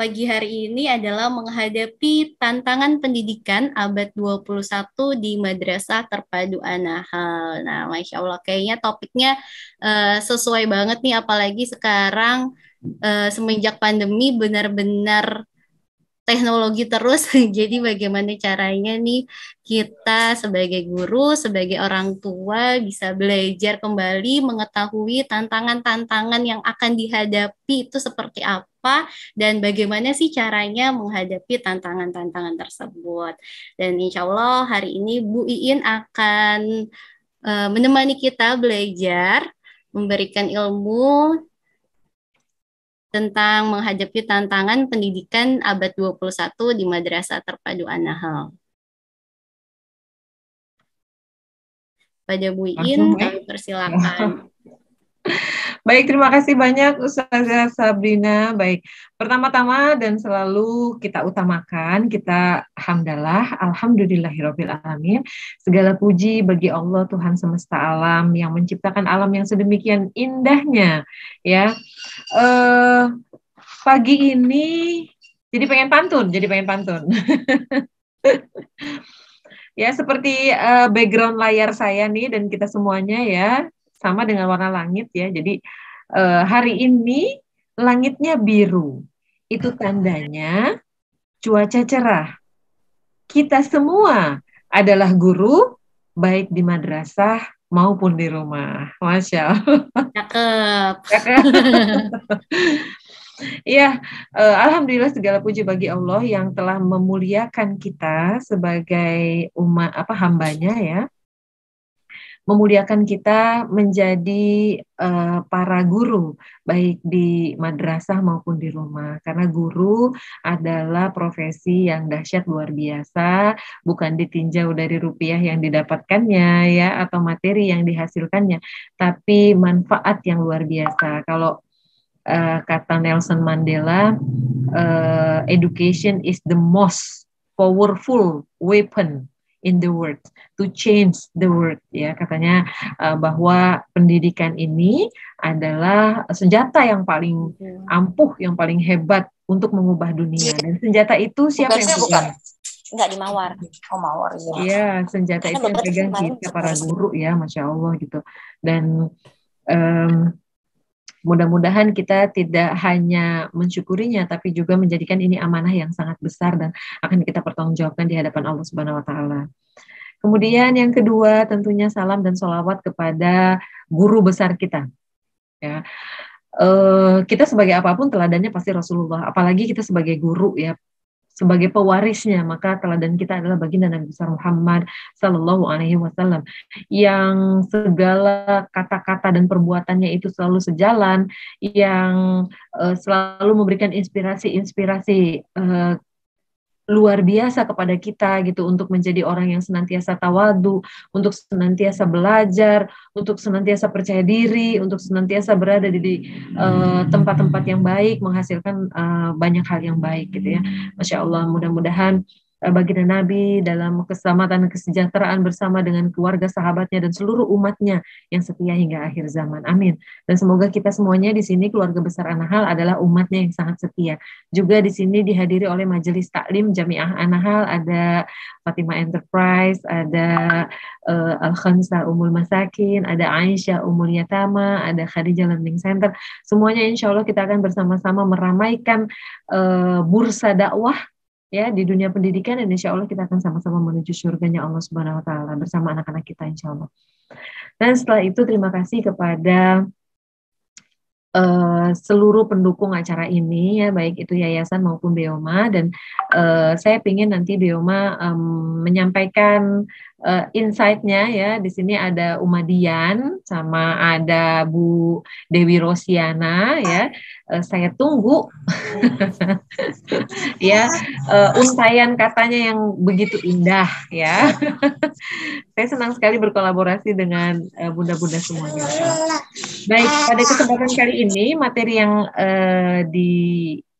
pagi hari ini adalah menghadapi tantangan pendidikan abad 21 di Madrasah Terpadu An-Nahl. Nah, Masya Allah, kayaknya topiknya sesuai banget nih, apalagi sekarang semenjak pandemi benar-benar teknologi terus. Jadi bagaimana caranya nih kita sebagai guru, sebagai orang tua bisa belajar kembali mengetahui tantangan-tantangan yang akan dihadapi itu seperti apa dan bagaimana sih caranya menghadapi tantangan-tantangan tersebut. Dan insya Allah hari ini Bu Iin akan menemani kita belajar, memberikan ilmu tentang menghadapi tantangan pendidikan abad 21 di Madrasah Terpadu An-Nahl. Pada Bu Iin, kami persilakan. Baik, terima kasih banyak Ustazah Sabrina. Baik, pertama-tama dan selalu kita utamakan, kita hamdalah, alhamdulillahirabbil alamin. Segala puji bagi Allah Tuhan semesta alam yang menciptakan alam yang sedemikian indahnya, ya. Pagi ini jadi pengen pantun. Ya, seperti background layar saya nih dan kita semuanya ya, sama dengan warna langit ya. Jadi hari ini langitnya biru. Itu tandanya cuaca cerah. Kita semua adalah guru, baik di madrasah maupun di rumah. Masya Allah. Cakep. Ya, alhamdulillah segala puji bagi Allah yang telah memuliakan kita sebagai umat hambanya ya. Memuliakan kita menjadi para guru baik di madrasah maupun di rumah, karena guru adalah profesi yang dahsyat luar biasa, bukan ditinjau dari rupiah yang didapatkannya ya atau materi yang dihasilkannya, tapi manfaat yang luar biasa. Kalau kata Nelson Mandela, education is the most powerful weapon in the world to change the world, ya katanya bahwa pendidikan ini adalah senjata yang paling ampuh, yang paling hebat untuk mengubah dunia. Dan senjata itu siapa yang pegang? Enggak di Mawar. Oh, Mawar ya. Iya, senjata itu yang pegang kita para guru ya, Masya Allah gitu. Dan mudah-mudahan kita tidak hanya mensyukurinya, tapi juga menjadikan ini amanah yang sangat besar dan akan kita pertanggungjawabkan di hadapan Allah Subhanahu Wa Taala. Kemudian yang kedua tentunya salam dan sholawat kepada guru besar kita. Ya, kita sebagai apapun teladannya pasti Rasulullah. Apalagi kita sebagai guru ya, sebagai pewarisnya, maka teladan kita adalah baginda Nabi besar Muhammad Sallallahu Alaihi Wasallam yang segala kata-kata dan perbuatannya itu selalu sejalan, yang selalu memberikan inspirasi luar biasa kepada kita gitu untuk menjadi orang yang senantiasa tawadu, untuk senantiasa belajar, untuk senantiasa percaya diri, untuk senantiasa berada di tempat-tempat yang baik, menghasilkan banyak hal yang baik gitu ya. Masya Allah, mudah-mudahan baginda Nabi dalam keselamatan dan kesejahteraan bersama dengan keluarga sahabatnya dan seluruh umatnya yang setia hingga akhir zaman. Amin. Dan semoga kita semuanya di sini keluarga besar An-Nahl adalah umatnya yang sangat setia. Juga di sini dihadiri oleh Majelis Taklim Jamiah An-Nahl, ada Fatimah Enterprise, ada Al-Khamsah Ummul Masakin, ada Aisyah Ummul Yatama, ada Khadijah Learning Center. Semuanya insya Allah kita akan bersama-sama meramaikan bursa dakwah ya di dunia pendidikan, dan insya Allah kita akan sama-sama menuju surganya Allah Subhanahu Wa Taala bersama anak-anak kita insya Allah. Dan setelah itu terima kasih kepada seluruh pendukung acara ini ya, baik itu yayasan maupun Beoma, dan saya ingin nanti Beoma menyampaikan insight-nya ya. Di sini ada Umadian sama ada Bu Dewi Rosiana ya. Saya tunggu ya untaian katanya yang begitu indah ya. Saya senang sekali berkolaborasi dengan bunda-bunda semuanya. Baik, pada kesempatan kali ini materi yang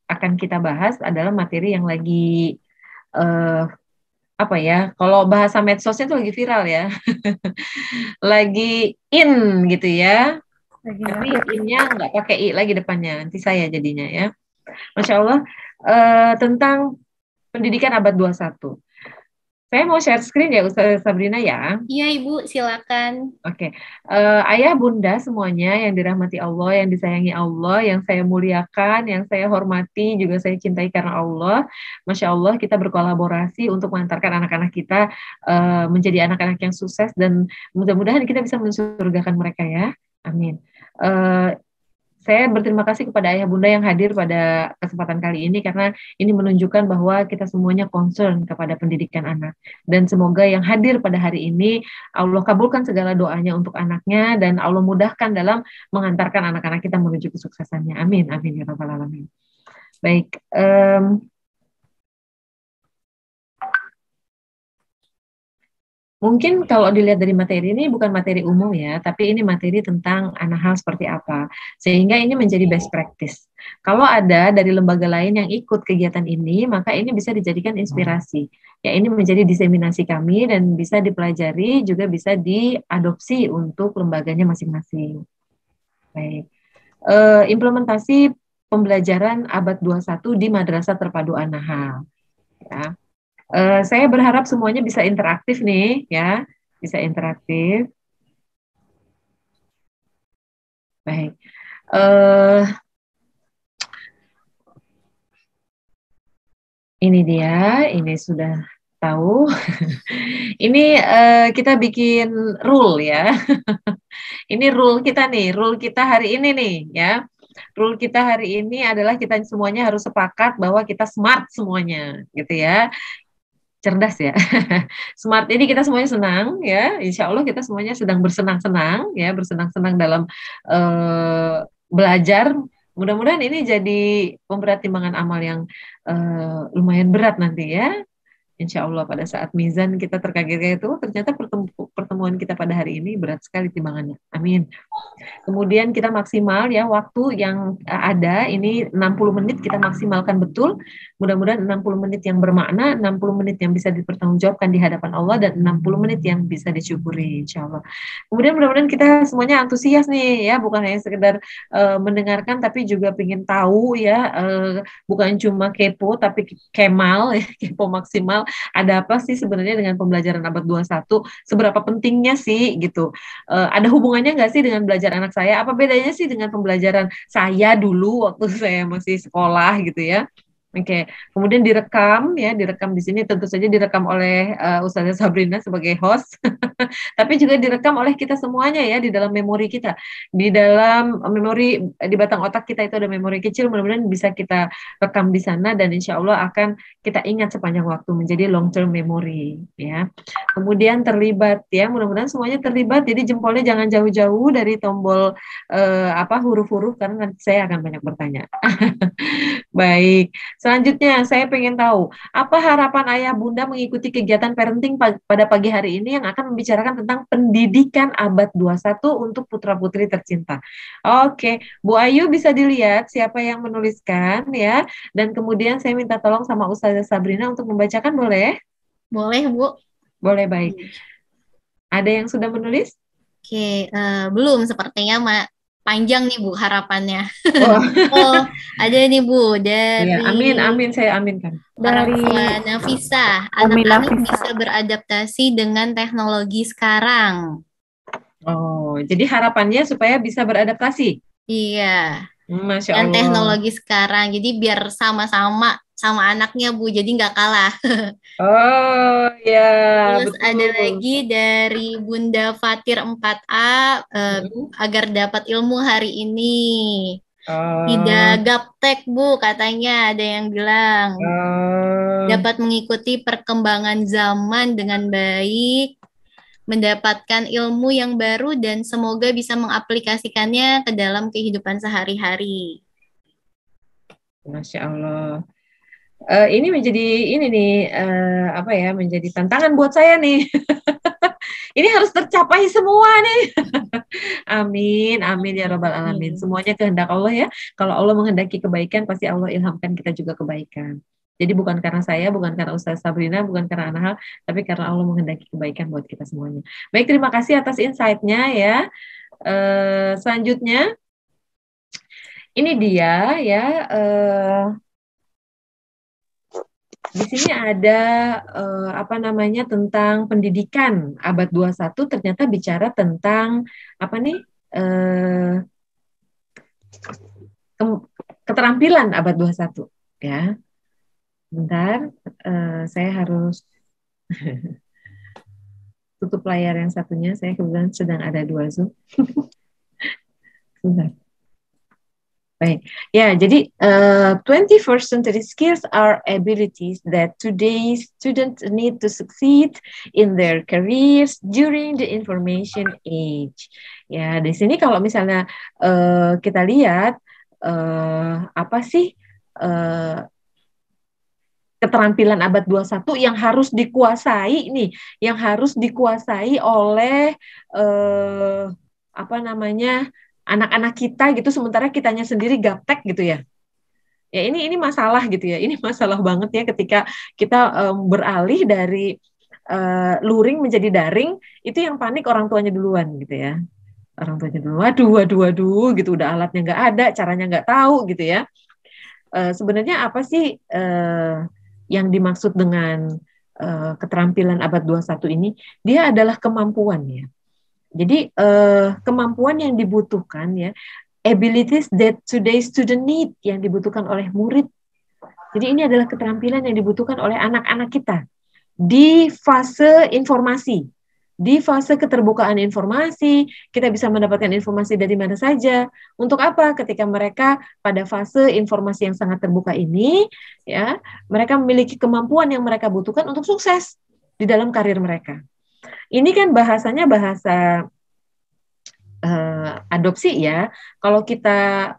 akan kita bahas adalah materi yang lagi kalau bahasa medsosnya itu lagi viral ya. Lagi in gitu ya. Tapi innya nggak pakai i lagi depannya, nanti saya jadinya ya. Masya Allah, tentang pendidikan abad 21. Saya mau share screen ya Ustazah Sabrina ya. Iya Ibu, silakan. Oke, ayah bunda semuanya yang dirahmati Allah, yang disayangi Allah, yang saya muliakan, yang saya hormati, juga saya cintai karena Allah. Masya Allah kita berkolaborasi untuk mengantarkan anak-anak kita menjadi anak-anak yang sukses dan mudah-mudahan kita bisa mensurgakan mereka ya. Amin. Eh, saya berterima kasih kepada ayah bunda yang hadir pada kesempatan kali ini karena ini menunjukkan bahwa kita semuanya concern kepada pendidikan anak. Dan semoga yang hadir pada hari ini Allah kabulkan segala doanya untuk anaknya dan Allah mudahkan dalam mengantarkan anak-anak kita menuju kesuksesannya. Amin, amin ya rabbal alamin. Baik, mungkin kalau dilihat dari materi ini bukan materi umum ya, tapi ini materi tentang anak hal seperti apa. Sehingga ini menjadi best practice. Kalau ada dari lembaga lain yang ikut kegiatan ini, maka ini bisa dijadikan inspirasi. Ya, ini menjadi diseminasi kami dan bisa dipelajari, juga bisa diadopsi untuk lembaganya masing-masing. Baik. Implementasi pembelajaran abad 21 di Madrasah Terpadu An-Nahl. Ya. Saya berharap semuanya bisa interaktif nih, ya, bisa interaktif. Baik, ini dia, ini sudah tahu. Ini kita bikin rule ya. Ini rule kita nih, rule kita hari ini nih, ya. Rule kita hari ini adalah kita semuanya harus sepakat bahwa kita smart semuanya, gitu ya. Cerdas ya. Smart ini kita semuanya senang ya. Insya Allah kita semuanya sedang bersenang-senang ya, bersenang-senang dalam belajar. Mudah-mudahan ini jadi pemberat timbangan amal yang lumayan berat nanti ya. Insya Allah pada saat mizan kita terkaget-kaget itu ternyata pertemuan kita pada hari ini berat sekali timbangannya. Amin. Kemudian kita maksimal ya waktu yang ada ini 60 menit kita maksimalkan betul. Mudah-mudahan 60 menit yang bermakna, 60 menit yang bisa dipertanggungjawabkan di hadapan Allah dan 60 menit yang bisa disyukuri insya Allah. Kemudian mudah-mudahan kita semuanya antusias nih ya, bukan hanya sekedar mendengarkan tapi juga ingin tahu ya, bukan cuma kepo tapi kemal ya, kepo maksimal. Ada apa sih sebenarnya dengan pembelajaran abad 21? Seberapa pentingnya sih gitu? Ada hubungannya nggak sih dengan belajar anak saya? Apa bedanya sih dengan pembelajaran saya dulu waktu saya masih sekolah gitu ya? Oke, kemudian direkam ya, direkam di sini tentu saja direkam oleh Ustazah Sabrina sebagai host, tapi juga direkam oleh kita semuanya ya di dalam memori kita, di dalam memori di batang otak kita itu ada memori kecil, mudah-mudahan bisa kita rekam di sana dan insya Allah akan kita ingat sepanjang waktu menjadi long term memory ya. Kemudian terlibat ya, mudah-mudahan semuanya terlibat, jadi jempolnya jangan jauh-jauh dari tombol huruf-huruf karena nanti saya akan banyak bertanya. Baik. Selanjutnya, saya pengen tahu, apa harapan ayah bunda mengikuti kegiatan parenting pada pagi hari ini yang akan membicarakan tentang pendidikan abad 21 untuk putra-putri tercinta. Oke, Bu Ayu bisa dilihat siapa yang menuliskan ya, dan kemudian saya minta tolong sama Ustazah Sabrina untuk membacakan, boleh? Boleh Bu. Boleh, baik. Ada yang sudah menulis? Oke, belum sepertinya panjang nih Bu harapannya. Oh. Oh, ada nih Bu dari Ya, amin, saya aminkan. Dari Nafisa, anak-anak bisa beradaptasi dengan teknologi sekarang. Oh, jadi harapannya supaya bisa beradaptasi. Iya, Masya dengan Allah. teknologi sekarang. Jadi biar sama-sama sama anaknya Bu, jadi nggak kalah. Oh ya, Terus betul. ada lagi dari Bunda Fatir 4A, agar dapat ilmu hari ini. Tidak gaptek Bu, katanya ada yang bilang. Dapat mengikuti perkembangan zaman dengan baik, mendapatkan ilmu yang baru dan semoga bisa mengaplikasikannya ke dalam kehidupan sehari-hari. Masya Allah. Ini menjadi menjadi tantangan buat saya nih. Ini harus tercapai semua nih. Amin, amin ya rabbal alamin. Semuanya kehendak Allah ya. Kalau Allah menghendaki kebaikan, pasti Allah ilhamkan kita juga kebaikan. Jadi bukan karena saya, bukan karena Ustaz Sabrina, bukan karena Anahal, tapi karena Allah menghendaki kebaikan buat kita semuanya. Baik, terima kasih atas insight-nya ya. Selanjutnya, ini dia ya. Di sini ada apa namanya tentang pendidikan abad 21 ternyata bicara tentang apa nih? Keterampilan abad 21 ya. Bentar, saya harus tutup layar yang satunya. Saya kebetulan sedang ada dua Zoom. Bentar. Baik, ya jadi 21st century skills are abilities that today's students need to succeed in their careers during the information age. Ya, di sini kalau misalnya kita lihat apa sih keterampilan abad 21 yang harus dikuasai nih, yang harus dikuasai oleh apa namanya anak-anak kita gitu, sementara kitanya sendiri gaptek gitu ya. Ya ini masalah gitu ya, ini masalah banget ya ketika kita beralih dari luring menjadi daring, itu yang panik orang tuanya duluan gitu ya. Orang tuanya duluan, waduh gitu, udah alatnya nggak ada, caranya nggak tahu gitu ya. Sebenarnya apa sih yang dimaksud dengan keterampilan abad 21 ini? Dia adalah kemampuan ya. Jadi kemampuan yang dibutuhkan ya, abilities that today's student need, yang dibutuhkan oleh murid. Jadi ini adalah keterampilan yang dibutuhkan oleh anak-anak kita di fase informasi. Di fase keterbukaan informasi, kita bisa mendapatkan informasi dari mana saja. Untuk apa? Ketika mereka pada fase informasi yang sangat terbuka ini, ya, mereka memiliki kemampuan yang mereka butuhkan untuk sukses di dalam karir mereka. Ini kan bahasanya bahasa adopsi ya. Kalau kita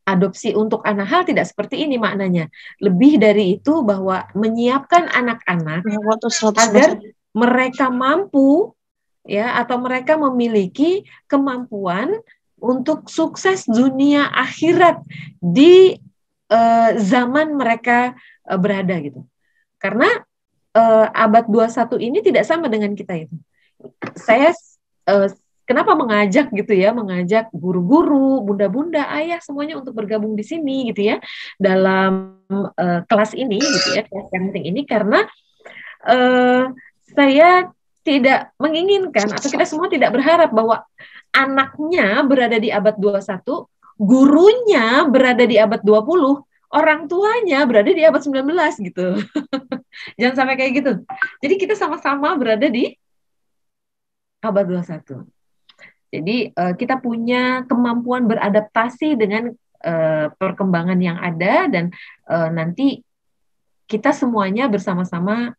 adopsi untuk anak hal tidak seperti ini maknanya. Lebih dari itu bahwa menyiapkan anak-anak agar mereka mampu ya atau mereka memiliki kemampuan untuk sukses dunia akhirat di zaman mereka berada gitu. Karena abad 21 ini tidak sama dengan kita itu. Saya kenapa mengajak gitu ya, mengajak guru-guru, bunda-bunda, ayah semuanya untuk bergabung di sini gitu ya dalam kelas ini gitu ya, kelas yang penting ini karena saya tidak menginginkan atau kita semua tidak berharap bahwa anaknya berada di abad 21, gurunya berada di abad 20, orang tuanya berada di abad 19 gitu. Jangan sampai kayak gitu. Jadi kita sama-sama berada di abad 21. Jadi kita punya kemampuan beradaptasi dengan perkembangan yang ada dan nanti kita semuanya bersama-sama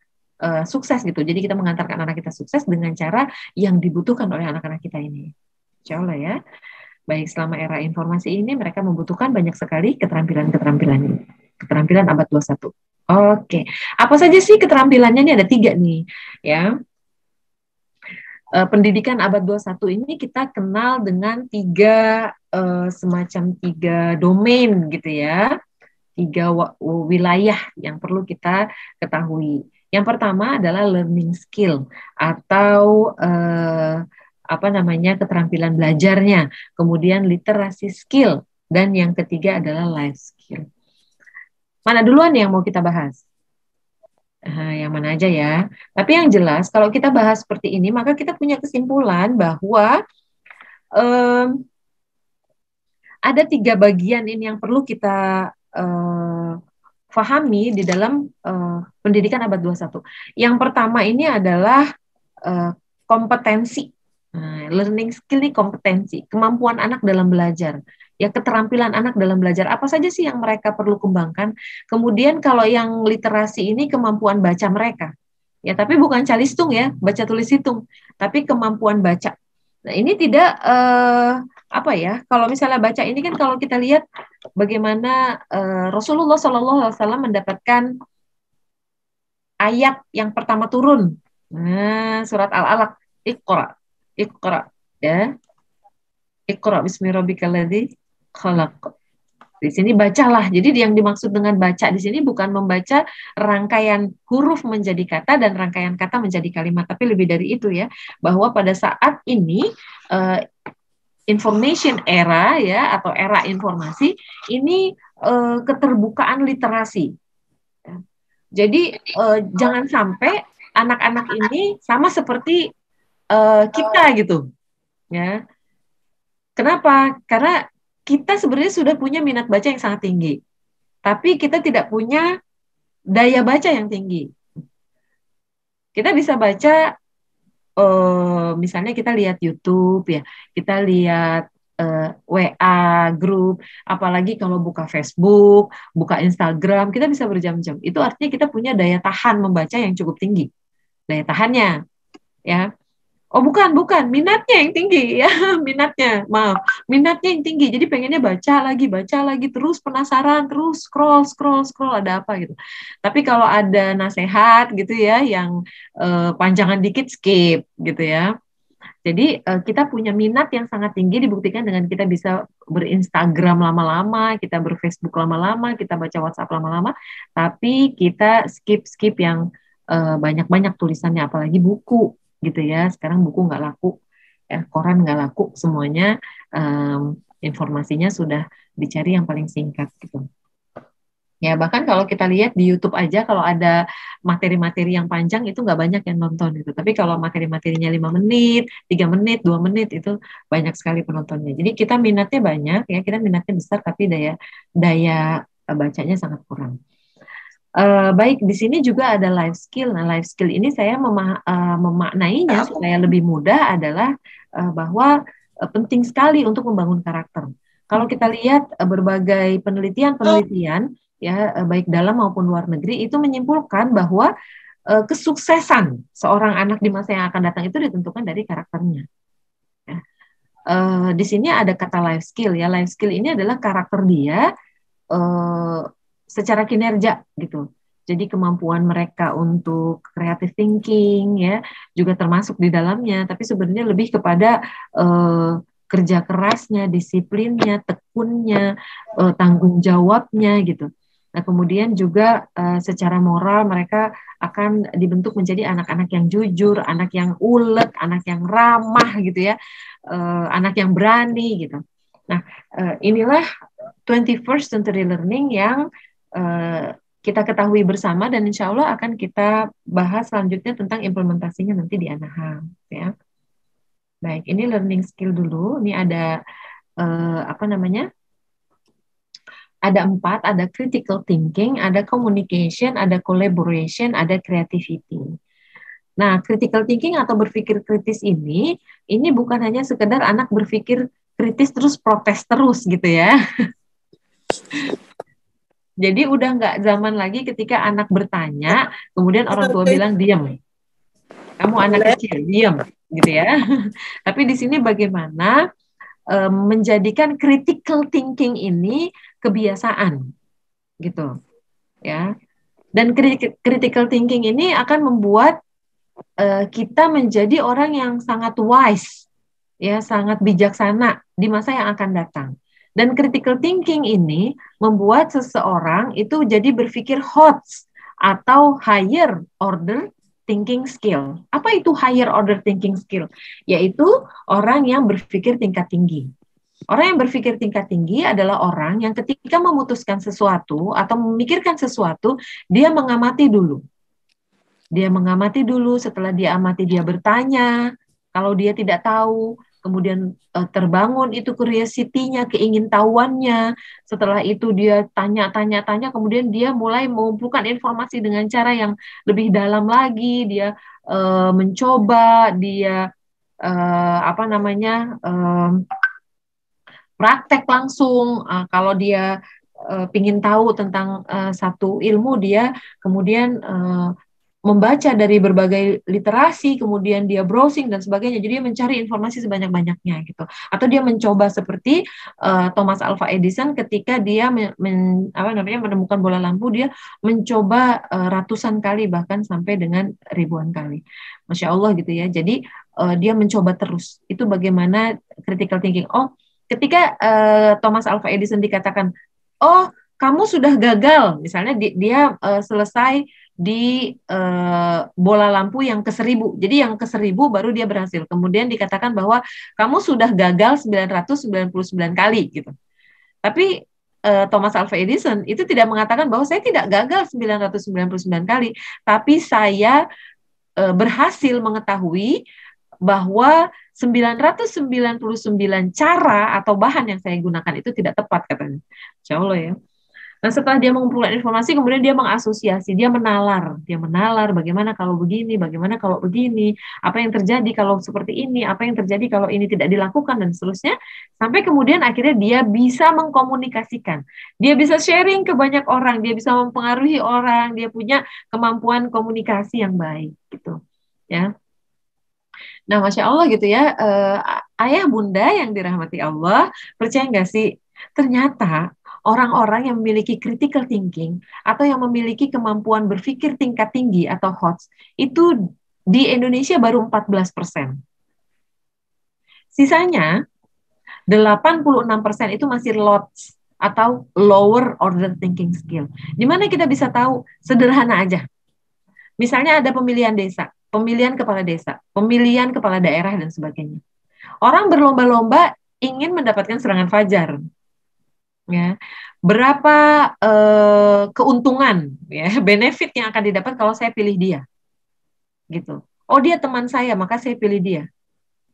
sukses gitu. Jadi kita mengantarkan anak kita sukses dengan cara yang dibutuhkan oleh anak-anak kita ini. Insya Allah ya. Baik, selama era informasi ini mereka membutuhkan banyak sekali keterampilan-keterampilan ini. Keterampilan abad 21. Oke. Apa saja sih keterampilannya? Ini ada 3 nih. Ya. Pendidikan abad 21 ini kita kenal dengan 3 semacam 3 domain gitu ya. 3 wilayah yang perlu kita ketahui. Yang pertama adalah learning skill atau apa namanya keterampilan belajarnya, kemudian literasi skill, dan yang ketiga adalah life skill. Mana duluan yang mau kita bahas? Yang mana aja ya. Tapi yang jelas kalau kita bahas seperti ini, maka kita punya kesimpulan bahwa ada 3 bagian ini yang perlu kita fahami di dalam pendidikan abad 21. Yang pertama ini adalah kompetensi. Learning skill ini kompetensi, kemampuan anak dalam belajar. Ya, keterampilan anak dalam belajar. Apa saja sih yang mereka perlu kembangkan? Kemudian kalau yang literasi ini kemampuan baca mereka. Ya, tapi bukan calistung ya, baca tulis hitung, tapi kemampuan baca. Nah, ini tidak apa ya? Kalau misalnya baca ini kan kalau kita lihat bagaimana Rasulullah SAW mendapatkan ayat yang pertama turun. Nah, surat Al-Alaq, Iqra ya. Iqra bismi rabbikal ladzi khalaq. Di sini bacalah. Jadi yang dimaksud dengan baca di sini bukan membaca rangkaian huruf menjadi kata dan rangkaian kata menjadi kalimat, tapi lebih dari itu ya, bahwa pada saat ini information era ya atau era informasi ini keterbukaan literasi. Jadi jangan sampai anak-anak ini sama seperti kita gitu, ya. Kenapa? Karena kita sebenarnya sudah punya minat baca yang sangat tinggi, tapi kita tidak punya daya baca yang tinggi. Kita bisa baca, misalnya kita lihat YouTube ya, kita lihat WA grup, apalagi kalau buka Facebook, buka Instagram, kita bisa berjam-jam. Itu artinya kita punya daya tahan membaca yang cukup tinggi, daya tahannya, ya. Oh bukan, minatnya yang tinggi ya, minatnya yang tinggi. Jadi pengennya baca lagi, terus penasaran, terus scroll, ada apa gitu. Tapi kalau ada nasihat gitu ya, yang panjangan dikit skip gitu ya. Jadi kita punya minat yang sangat tinggi dibuktikan dengan kita bisa berinstagram lama-lama, kita berfacebook lama-lama, kita baca WhatsApp lama-lama, tapi kita skip yang banyak-banyak tulisannya, apalagi buku gitu ya. Sekarang buku nggak laku, koran nggak laku, semuanya informasinya sudah dicari yang paling singkat gitu. Ya, bahkan kalau kita lihat di YouTube aja, kalau ada materi-materi yang panjang itu nggak banyak yang nonton gitu. Tapi kalau materi-materinya 5 menit, 3 menit, 2 menit itu banyak sekali penontonnya. Jadi kita minatnya banyak ya, kita minatnya besar tapi daya bacanya sangat kurang. Baik, di sini juga ada life skill. Nah, life skill ini saya memaknainya supaya lebih mudah adalah bahwa penting sekali untuk membangun karakter. Kalau kita lihat berbagai penelitian ya, baik dalam maupun luar negeri itu menyimpulkan bahwa kesuksesan seorang anak di masa yang akan datang itu ditentukan dari karakternya. Ya. Di sini ada kata life skill ya. Life skill ini adalah karakter dia secara kinerja gitu. Jadi kemampuan mereka untuk creative thinking ya juga termasuk di dalamnya, tapi sebenarnya lebih kepada kerja kerasnya, disiplinnya, tekunnya, tanggung jawabnya gitu. Nah, kemudian juga secara moral mereka akan dibentuk menjadi anak-anak yang jujur, anak yang ulet, anak yang ramah gitu ya, anak yang berani gitu. Nah, inilah 21st century learning yang kita ketahui bersama dan insya Allah akan kita bahas selanjutnya tentang implementasinya nanti di Anaham ya. Baik, ini learning skill dulu. Ini ada apa namanya? Ada 4, ada critical thinking, ada communication, ada collaboration, ada creativity. Nah, critical thinking atau berpikir kritis ini bukan hanya sekedar anak berpikir kritis terus protes terus gitu ya. Jadi udah nggak zaman lagi ketika anak bertanya, kemudian orang tua bilang diam. Kamu anak kecil, diam gitu ya. Tapi di sini bagaimana menjadikan critical thinking ini kebiasaan gitu ya. Dan critical thinking ini akan membuat kita menjadi orang yang sangat wise ya, sangat bijaksana di masa yang akan datang. Dan critical thinking ini membuat seseorang itu jadi berpikir HOTS atau higher order thinking skill. Apa itu higher order thinking skill? Yaitu orang yang berpikir tingkat tinggi. Orang yang berpikir tingkat tinggi adalah orang yang ketika memutuskan sesuatu atau memikirkan sesuatu, dia mengamati dulu. Dia mengamati dulu, setelah dia amati dia bertanya, kalau dia tidak tahu, kemudian terbangun itu curiosity-nya, keingintahuannya. Setelah itu dia tanya, kemudian dia mulai mengumpulkan informasi dengan cara yang lebih dalam lagi. Dia mencoba, dia apa namanya praktek langsung. Kalau dia pingin tahu tentang satu ilmu, dia kemudian membaca dari berbagai literasi, kemudian dia browsing dan sebagainya. Jadi dia mencari informasi sebanyak-banyaknya gitu. Atau dia mencoba seperti Thomas Alva Edison ketika dia menemukan bola lampu, dia mencoba ratusan kali bahkan sampai dengan ribuan kali. Masya Allah gitu ya. Jadi dia mencoba terus. Itu bagaimana critical thinking. Oh, ketika Thomas Alva Edison dikatakan, oh kamu sudah gagal, misalnya dia selesai di bola lampu yang ke-1000. Jadi yang ke-1000 baru dia berhasil. Kemudian dikatakan bahwa kamu sudah gagal 999 kali gitu. Tapi Thomas Alva Edison itu tidak mengatakan bahwa saya tidak gagal 999 kali, tapi saya berhasil mengetahui bahwa 999 cara atau bahan yang saya gunakan itu tidak tepat katanya. Insya Allah ya. Nah, setelah dia mengumpulkan informasi, kemudian dia mengasosiasi, dia menalar bagaimana kalau begini, bagaimana kalau begini, apa yang terjadi kalau seperti ini, apa yang terjadi kalau ini tidak dilakukan, dan seterusnya, sampai kemudian akhirnya dia bisa mengkomunikasikan, dia bisa sharing ke banyak orang, dia bisa mempengaruhi orang, dia punya kemampuan komunikasi yang baik, gitu, ya. Nah, Masya Allah gitu ya, ayah bunda yang dirahmati Allah, percaya nggak sih, ternyata orang-orang yang memiliki critical thinking atau yang memiliki kemampuan berpikir tingkat tinggi atau HOTS itu di Indonesia baru 14%. Sisanya 86% itu masih LOTS atau lower order thinking skill. Di mana kita bisa tahu? Sederhana aja. Misalnya ada pemilihan desa, pemilihan kepala desa, pemilihan kepala daerah dan sebagainya. Orang berlomba-lomba ingin mendapatkan serangan fajar. Ya, berapa keuntungan, ya, benefit yang akan didapat kalau saya pilih dia, gitu. Oh, dia teman saya, maka saya pilih dia.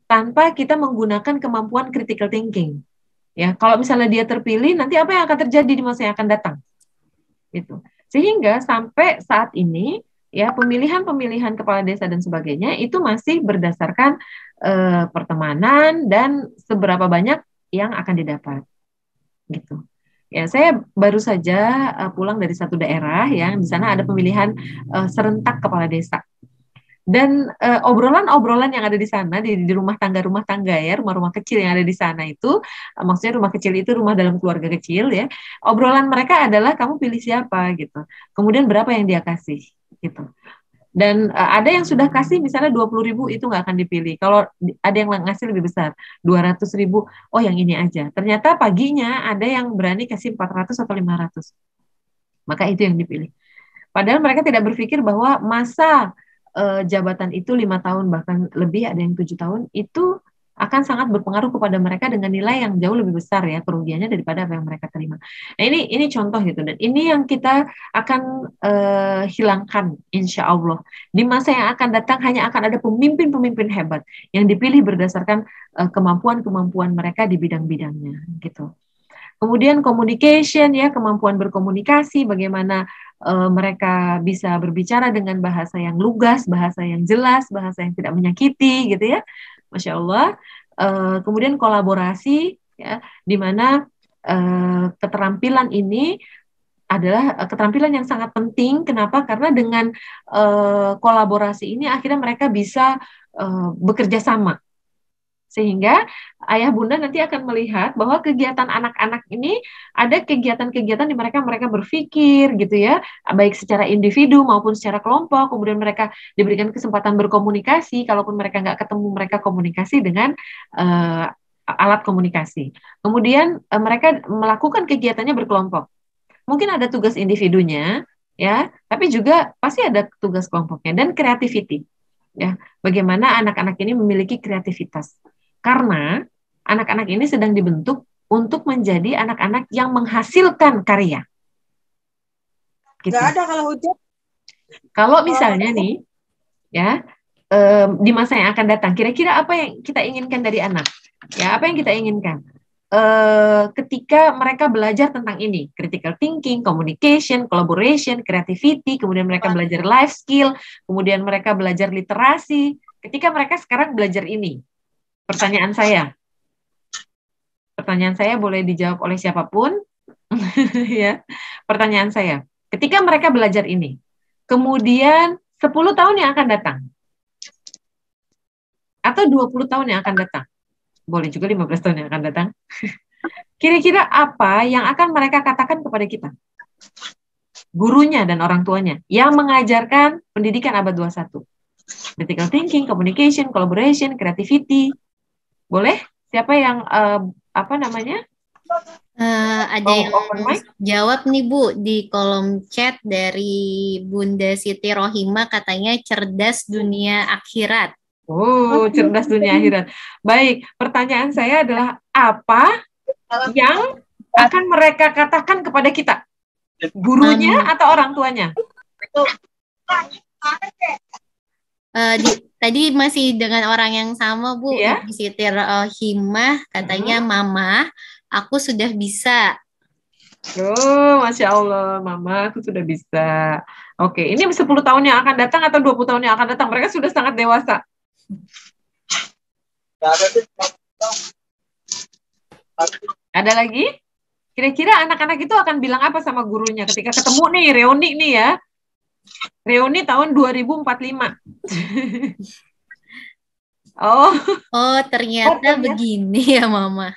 Tanpa kita menggunakan kemampuan critical thinking, ya. Kalau misalnya dia terpilih, nanti apa yang akan terjadi di masa yang akan datang, gitu. Sehingga sampai saat ini, ya, pemilihan kepala desa dan sebagainya itu masih berdasarkan pertemanan dan seberapa banyak yang akan didapat. Gitu. Ya, saya baru saja pulang dari satu daerah yang di sana ada pemilihan serentak kepala desa. Dan obrolan-obrolan yang ada di sana di rumah tangga ya, rumah-rumah kecil yang ada di sana itu, maksudnya rumah kecil itu rumah dalam keluarga kecil ya. Obrolan mereka adalah kamu pilih siapa gitu. Kemudian berapa yang dia kasih gitu. Dan ada yang sudah kasih misalnya 20.000 itu nggak akan dipilih. Kalau ada yang ngasih lebih besar, 200.000, oh yang ini aja. Ternyata paginya ada yang berani kasih 400 atau 500. Maka itu yang dipilih. Padahal mereka tidak berpikir bahwa masa jabatan itu 5 tahun, bahkan lebih, ada yang 7 tahun, itu akan sangat berpengaruh kepada mereka dengan nilai yang jauh lebih besar ya kerugiannya daripada apa yang mereka terima. Nah ini contoh gitu, dan ini yang kita akan hilangkan insya Allah. Di masa yang akan datang hanya akan ada pemimpin-pemimpin hebat yang dipilih berdasarkan kemampuan-kemampuan mereka di bidang-bidangnya gitu. Kemudian communication ya, kemampuan berkomunikasi, bagaimana mereka bisa berbicara dengan bahasa yang lugas, bahasa yang jelas, bahasa yang tidak menyakiti gitu ya. Masya Allah. Kemudian kolaborasi, ya, di mana keterampilan ini adalah keterampilan yang sangat penting. Kenapa? Karena dengan kolaborasi ini akhirnya mereka bisa bekerja sama. Sehingga ayah bunda nanti akan melihat bahwa kegiatan anak-anak ini ada kegiatan-kegiatan di mereka berpikir gitu ya, baik secara individu maupun secara kelompok. Kemudian mereka diberikan kesempatan berkomunikasi, kalaupun mereka nggak ketemu, mereka komunikasi dengan alat komunikasi. Kemudian mereka melakukan kegiatannya berkelompok. Mungkin ada tugas individunya ya, tapi juga pasti ada tugas kelompoknya. Dan creativity ya, bagaimana anak-anak ini memiliki kreativitas. Karena anak-anak ini sedang dibentuk untuk menjadi anak-anak yang menghasilkan karya. Gitu. Nggak ada kalau hujan. Kalau misalnya nih, ya, di masa yang akan datang, kira-kira apa yang kita inginkan dari anak? Ya, apa yang kita inginkan? Ketika mereka belajar tentang ini, critical thinking, communication, collaboration, creativity, kemudian mereka belajar life skill, kemudian mereka belajar literasi. Ketika mereka sekarang belajar ini, pertanyaan saya boleh dijawab oleh siapapun, ya. Pertanyaan saya, ketika mereka belajar ini, kemudian 10 tahun yang akan datang, atau 20 tahun yang akan datang, boleh juga 15 tahun yang akan datang, kira-kira apa yang akan mereka katakan kepada kita? Gurunya dan orang tuanya yang mengajarkan pendidikan abad 21. Critical thinking, communication, collaboration, creativity. Boleh? Siapa yang apa namanya? Ada yang jawab nih Bu di kolom chat dari Bunda Siti Rohima, katanya cerdas dunia akhirat. Oh, cerdas dunia akhirat. Baik, pertanyaan saya adalah apa yang akan mereka katakan kepada kita? Gurunya atau orang tuanya? Tadi masih dengan orang yang sama, Bu. Iya. Ibu Sitir Himah katanya, Mama, aku sudah bisa. Oh, Masya Allah, Mama, aku sudah bisa. Oke, ini 10 tahun yang akan datang atau 20 tahun yang akan datang? Mereka sudah sangat dewasa. Ada lagi? Kira-kira anak-anak itu akan bilang apa sama gurunya ketika ketemu nih, reuni nih ya. Reuni tahun 2045. Oh, ternyata begini ya, Mama.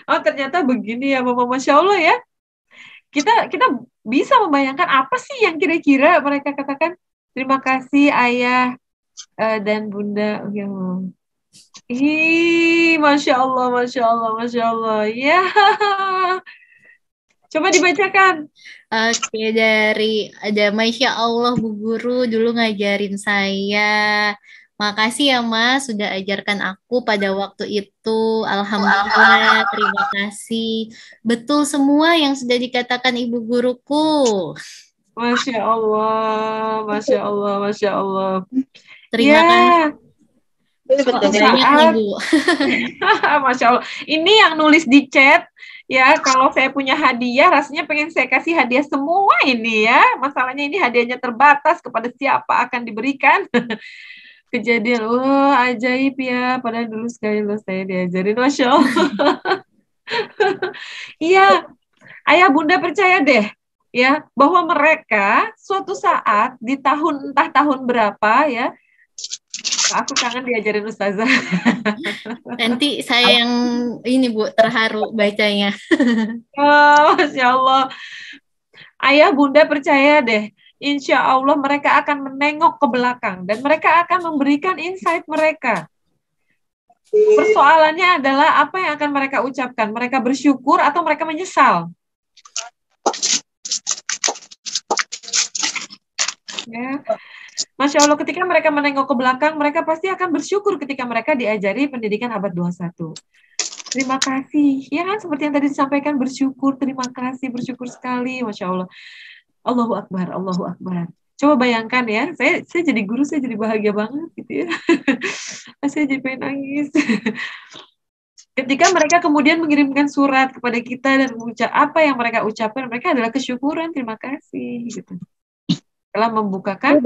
Oh, ternyata begini ya, Mama. Masya Allah ya. Kita bisa membayangkan apa sih yang kira-kira mereka katakan. Terima kasih Ayah dan Bunda. Ih, Masya Allah, Masya Allah, Masya Allah. Ya, coba dibacakan. Oke, ada Masya Allah Bu Guru dulu ngajarin saya. Makasih ya Mas sudah ajarkan aku pada waktu itu. Alhamdulillah, terima kasih. Betul semua yang sudah dikatakan Ibu Guruku. Masya Allah, Masya Allah, Masya Allah. Terima kasih. Suatu saat, Masya Allah. Ini yang nulis di chat, ya kalau saya punya hadiah, rasanya pengen saya kasih hadiah semua ini ya. Masalahnya ini hadiahnya terbatas kepada siapa akan diberikan. Kejadian, ajaib ya. Padahal dulu sekali saya diajarin, Masya Allah. Iya, Ayah Bunda percaya deh, ya bahwa mereka suatu saat di tahun entah tahun berapa ya. Aku kangen diajarin Ustazah. Nanti saya yang ini Bu, terharu bacanya. Masya Allah. Ayah Bunda percaya deh, insya Allah mereka akan menengok ke belakang dan mereka akan memberikan insight mereka. Persoalannya adalah apa yang akan mereka ucapkan. Mereka bersyukur atau mereka menyesal. Ya. Masya Allah, ketika mereka menengok ke belakang, mereka pasti akan bersyukur ketika mereka diajari pendidikan abad 21. Terima kasih. Ya kan, seperti yang tadi disampaikan, bersyukur, terima kasih, bersyukur sekali. Masya Allah. Allahu Akbar, Allahu Akbar. Coba bayangkan ya, saya jadi guru, saya jadi bahagia banget gitu ya. Saya jadi pengen nangis. Ketika mereka kemudian mengirimkan surat kepada kita dan mengucap apa yang mereka ucapkan, mereka adalah kesyukuran, terima kasih gitu. Telah membukakan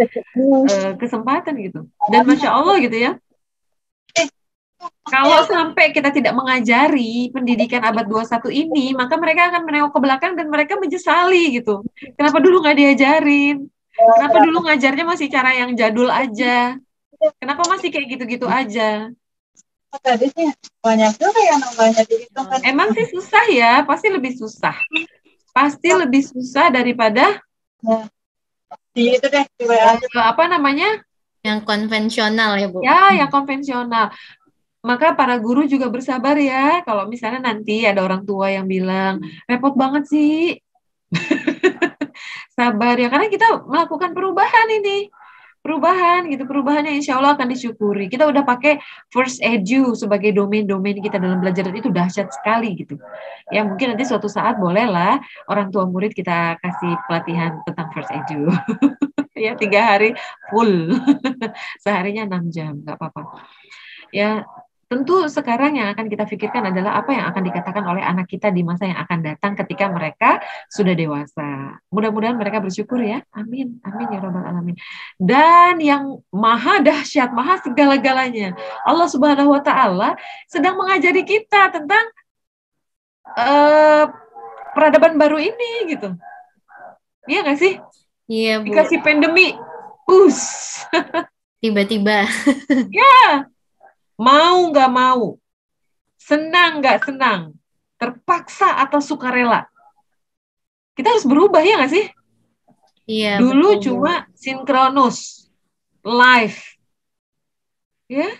kesempatan gitu. Dan Masya Allah gitu ya. Kalau sampai kita tidak mengajari pendidikan abad 21 ini, maka mereka akan menengok ke belakang dan mereka menyesali gitu. Kenapa dulu nggak diajarin? Kenapa dulu ngajarnya masih cara yang jadul aja? Kenapa masih kayak gitu-gitu aja? Tadi sih banyak juga yang nambahnya gitu kan. Emang sih susah ya, pasti lebih susah. Pasti lebih susah daripada itu deh, apa namanya? Yang konvensional ya Bu. Ya, yang konvensional. Maka para guru juga bersabar ya. Kalau misalnya nanti ada orang tua yang bilang, repot banget sih. Sabar ya, karena kita melakukan perubahan ini. Perubahan gitu, perubahannya insya Allah akan disyukuri. Kita udah pakai First Edu sebagai domain-domain kita dalam belajar, dan itu dahsyat sekali gitu. Ya mungkin nanti suatu saat bolehlah orang tua murid kita kasih pelatihan tentang First Edu. Ya 3 hari full. Seharinya 6 jam, nggak apa-apa. Ya tentu sekarang yang akan kita pikirkan adalah apa yang akan dikatakan oleh anak kita di masa yang akan datang ketika mereka sudah dewasa. Mudah-mudahan mereka bersyukur ya. Amin. Amin ya Rabbal Alamin. Dan yang maha dahsyat, maha segala-galanya, Allah Subhanahu wa Ta'ala sedang mengajari kita tentang peradaban baru ini gitu. Iya nggak sih? Iya Bu. Dikasih pandemi. Tiba-tiba. Ya. Mau nggak mau, senang nggak senang, terpaksa atau sukarela, kita harus berubah ya nggak sih? Iya. Dulu betul, cuma sinkronus, live, ya,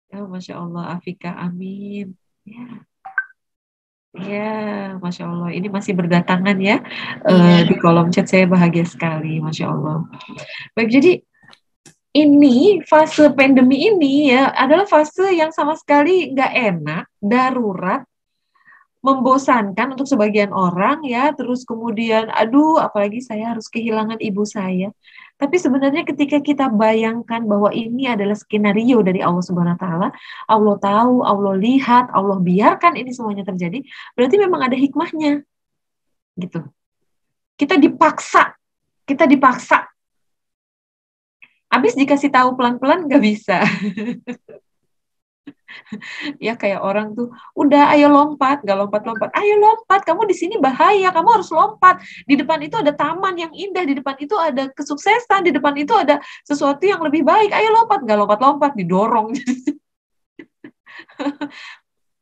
Masya Allah, Afika, amin, ya, Masya Allah, ini masih berdatangan ya, di kolom chat saya bahagia sekali, Masya Allah. Baik, jadi ini fase pandemi ini ya adalah fase yang sama sekali nggak enak, darurat, membosankan untuk sebagian orang ya, terus kemudian aduh apalagi saya harus kehilangan ibu saya. Tapi sebenarnya ketika kita bayangkan bahwa ini adalah skenario dari Allah Subhanahu wa taala, Allah tahu, Allah lihat, Allah biarkan ini semuanya terjadi, berarti memang ada hikmahnya gitu. Kita dipaksa, kita dipaksa. Habis dikasih tahu pelan-pelan nggak bisa. Ya kayak orang tuh, udah ayo lompat, gak lompat-lompat, ayo lompat, kamu di sini bahaya, kamu harus lompat. Di depan itu ada taman yang indah, di depan itu ada kesuksesan, di depan itu ada sesuatu yang lebih baik, ayo lompat, gak lompat-lompat, didorong.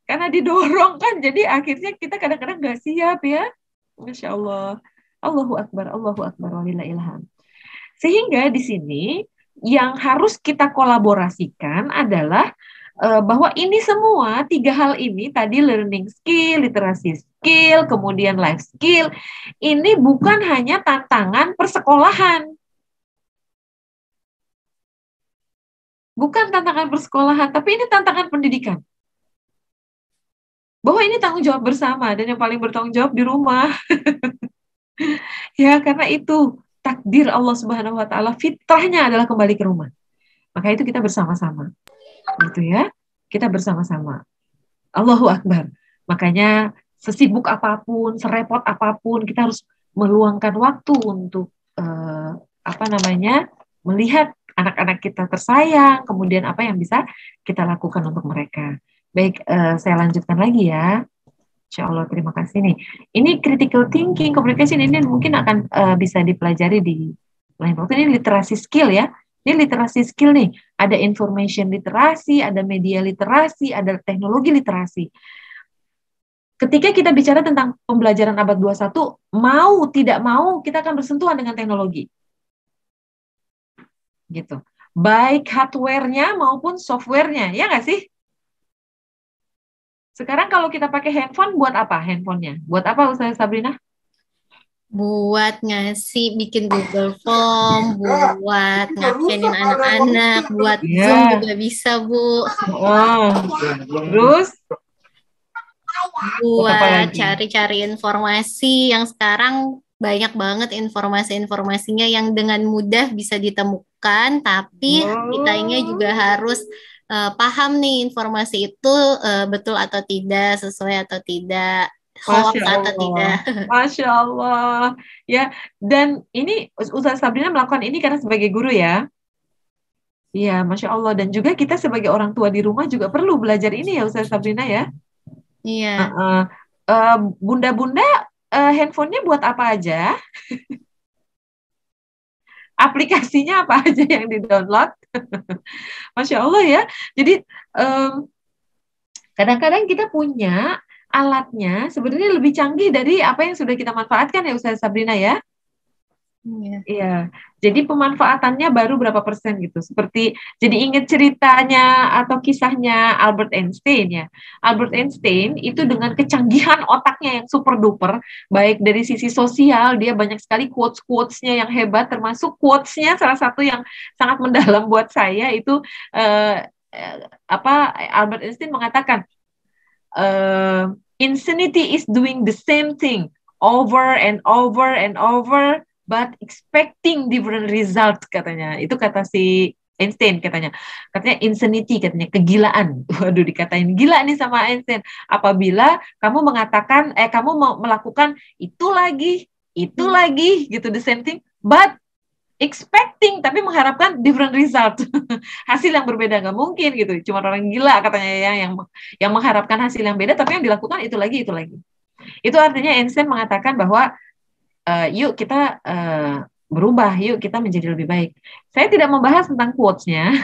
Karena didorong kan, jadi akhirnya kita kadang-kadang gak siap ya. Masya Allah. Allahu Akbar, walillahilham. Sehingga di sini yang harus kita kolaborasikan adalah bahwa ini semua 3 hal ini tadi learning skill, literasi skill, kemudian life skill, ini bukan hanya tantangan persekolahan. Bukan tantangan persekolahan, tapi ini tantangan pendidikan. Bahwa ini tanggung jawab bersama dan yang paling bertanggung jawab di rumah. Ya, karena itu takdir Allah Subhanahu wa taala, fitrahnya adalah kembali ke rumah. Maka itu kita bersama-sama. Gitu ya. Kita bersama-sama. Allahu Akbar. Makanya sesibuk apapun, serepot apapun, kita harus meluangkan waktu untuk melihat anak-anak kita tersayang, kemudian apa yang bisa kita lakukan untuk mereka. Baik, saya lanjutkan lagi ya. Insya Allah, terima kasih nih. Ini critical thinking, communication ini mungkin akan bisa dipelajari di lain waktu. Ini literasi skill ya. Ini literasi skill nih. Ada information literasi, ada media literasi, ada teknologi literasi. Ketika kita bicara tentang pembelajaran abad 21, mau tidak mau kita akan bersentuhan dengan teknologi. Gitu. Baik hardware-nya maupun software-nya, ya nggak sih? Sekarang kalau kita pakai handphone, buat apa handphonenya? Buat apa Ustazah Sabrina? Buat bikin Google Form, buat ngabsenin anak-anak, buat Zoom juga bisa, Bu. Terus? Buat cari-cari informasi yang sekarang banyak banget informasi-informasinya yang dengan mudah bisa ditemukan, tapi kitanya juga harus paham nih informasi itu betul atau tidak, sesuai atau tidak, hoax atau tidak. Masya Allah. Ya, dan ini Ustazah Sabrina melakukan ini karena sebagai guru ya. Iya, Masya Allah. Dan juga kita sebagai orang tua di rumah juga perlu belajar ini ya Ustazah Sabrina ya. Iya. Bunda-bunda handphonenya buat apa aja? Aplikasinya apa aja yang di-download? Masya Allah ya. Jadi kadang-kadang kita punya alatnya sebenarnya lebih canggih dari apa yang sudah kita manfaatkan ya Ustazah Sabrina ya. Iya. Jadi pemanfaatannya baru berapa persen gitu. Seperti jadi ingat ceritanya atau kisahnya Albert Einstein ya. Albert Einstein itu dengan kecanggihan otaknya yang super duper, baik dari sisi sosial dia banyak sekali quotes-quotesnya yang hebat, termasuk quotesnya salah satu yang sangat mendalam buat saya itu Albert Einstein mengatakan insanity is doing the same thing over and over and over but expecting different result katanya. Itu kata si Einstein katanya. Katanya insanity katanya, kegilaan. Waduh dikatain gila nih sama Einstein. Apabila kamu mengatakan kamu mau melakukan itu lagi gitu the same thing but expecting tapi mengharapkan different result. Hasil yang berbeda nggak mungkin gitu. Cuma orang gila katanya ya yang mengharapkan hasil yang beda tapi yang dilakukan itu lagi. Itu artinya Einstein mengatakan bahwa yuk kita berubah, yuk kita menjadi lebih baik. Saya tidak membahas tentang quotes-nya,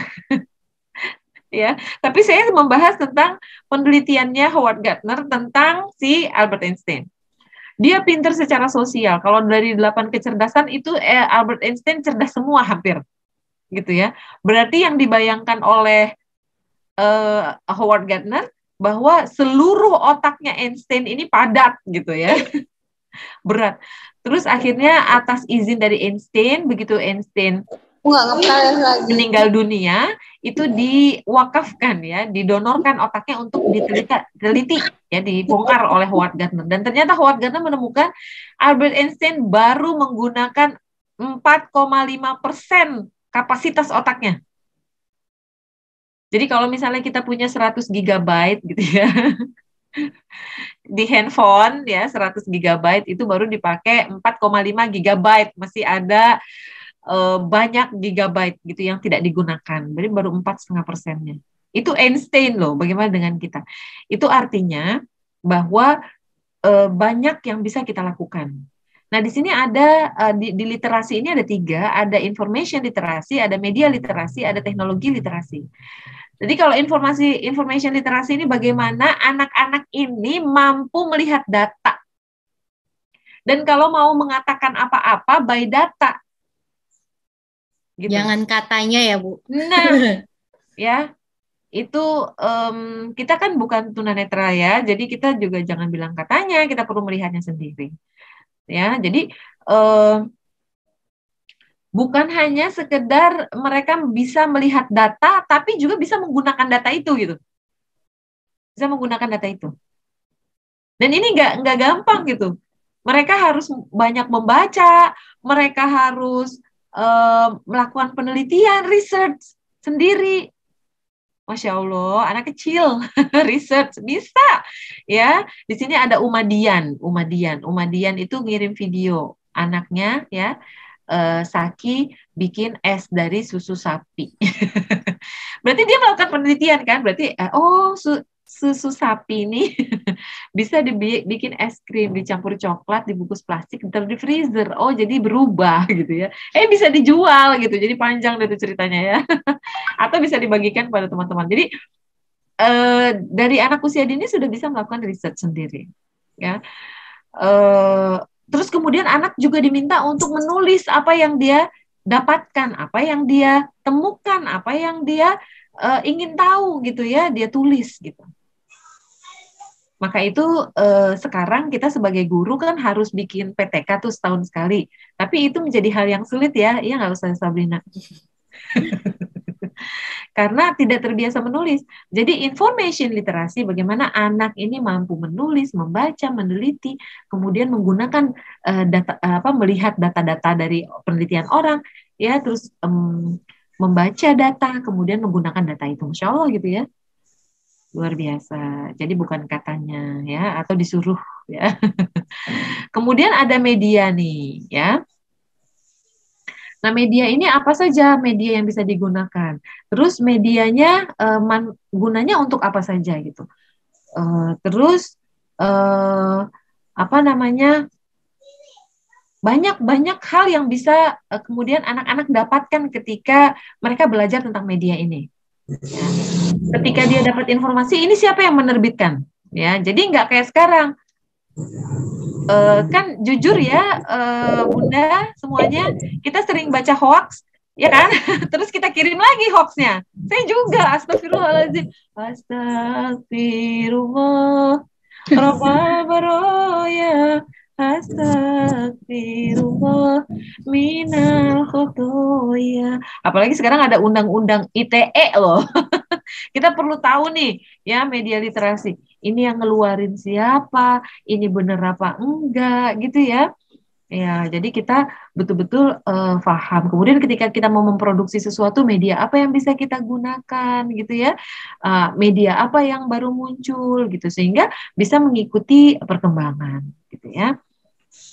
ya, tapi saya membahas tentang penelitiannya Howard Gardner tentang si Albert Einstein. Dia pintar secara sosial. Kalau dari 8 kecerdasan itu Albert Einstein cerdas semua hampir, gitu ya. Berarti yang dibayangkan oleh Howard Gardner bahwa seluruh otaknya Einstein ini padat, gitu ya. Berat. Terus akhirnya atas izin dari Einstein, begitu Einstein nggak ngepel lagi. meninggal dunia itu diwakafkan ya, didonorkan otaknya untuk diteliti ya, dibongkar oleh Howard Gardner. Dan ternyata Howard Gardner menemukan Albert Einstein baru menggunakan 4,5% kapasitas otaknya. Jadi kalau misalnya kita punya 100 GB gitu ya, di handphone ya 100 GB itu baru dipakai 4,5 GB, masih ada banyak gigabyte gitu yang tidak digunakan. Berarti baru 4,5%-nya. Itu Einstein loh. Bagaimana dengan kita? Itu artinya bahwa banyak yang bisa kita lakukan. Nah, di sini ada di literasi ini ada 3, ada information literasi, ada media literasi, ada teknologi literasi. Jadi kalau information literasi ini bagaimana anak-anak ini mampu melihat data. Dan kalau mau mengatakan apa-apa by data. Gitu. Jangan katanya ya, Bu. Nah, ya itu kita kan bukan tunanetra ya, jadi kita juga jangan bilang katanya, kita perlu melihatnya sendiri. Ya, jadi bukan hanya sekedar mereka bisa melihat data, tapi juga bisa menggunakan data itu gitu. Bisa menggunakan data itu. Dan ini nggak gampang gitu. Mereka harus banyak membaca, mereka harus melakukan penelitian, research sendiri. Masya Allah, anak kecil research bisa ya. Di sini ada Umadian itu ngirim video anaknya ya, Saki bikin es dari susu sapi. Berarti dia melakukan penelitian kan? Berarti susu sapi ini bisa dibikin es krim, dicampur coklat, dibungkus plastik, ditaruh di freezer. Oh, jadi berubah gitu ya. Bisa dijual gitu. Jadi panjang itu ceritanya ya. Atau bisa dibagikan pada teman-teman. Jadi dari anak usia dini sudah bisa melakukan riset sendiri. Ya. Terus kemudian anak juga diminta untuk menulis apa yang dia dapatkan, apa yang dia temukan, apa yang dia ingin tahu gitu ya, dia tulis gitu. Maka itu sekarang kita sebagai guru kan harus bikin PTK tuh setahun sekali. Tapi itu menjadi hal yang sulit ya, iya nggak usah Sabrina. Karena tidak terbiasa menulis. Jadi information literasi, bagaimana anak ini mampu menulis, membaca, meneliti, kemudian menggunakan melihat data-data dari penelitian orang, ya terus membaca data, kemudian menggunakan data itu. Masya Allah gitu ya. Luar biasa. Jadi bukan katanya ya, atau disuruh ya. Kemudian ada media nih ya. Nah, media ini apa saja media yang bisa digunakan? Terus medianya gunanya untuk apa saja gitu? Terus apa namanya? Banyak hal yang bisa kemudian anak-anak dapatkan ketika mereka belajar tentang media ini. Ya. Ketika dia dapat informasi, ini siapa yang menerbitkan? Ya, jadi nggak kayak sekarang. Kan jujur ya, Bunda, semuanya kita sering baca hoax, ya kan? Terus kita kirim lagi hoaxnya. Saya juga, astagfirullahaladzim. Astagfirullah. Rabbabaroya. Astagfirullah minal khotoya. Apalagi sekarang ada undang-undang ITE loh. Kita perlu tahu nih ya, media literasi. Ini yang ngeluarin siapa, ini bener apa enggak gitu ya. Ya, jadi kita betul-betul paham. Kemudian ketika kita mau memproduksi sesuatu, media apa yang bisa kita gunakan gitu ya. Media apa yang baru muncul gitu, sehingga bisa mengikuti perkembangan gitu ya.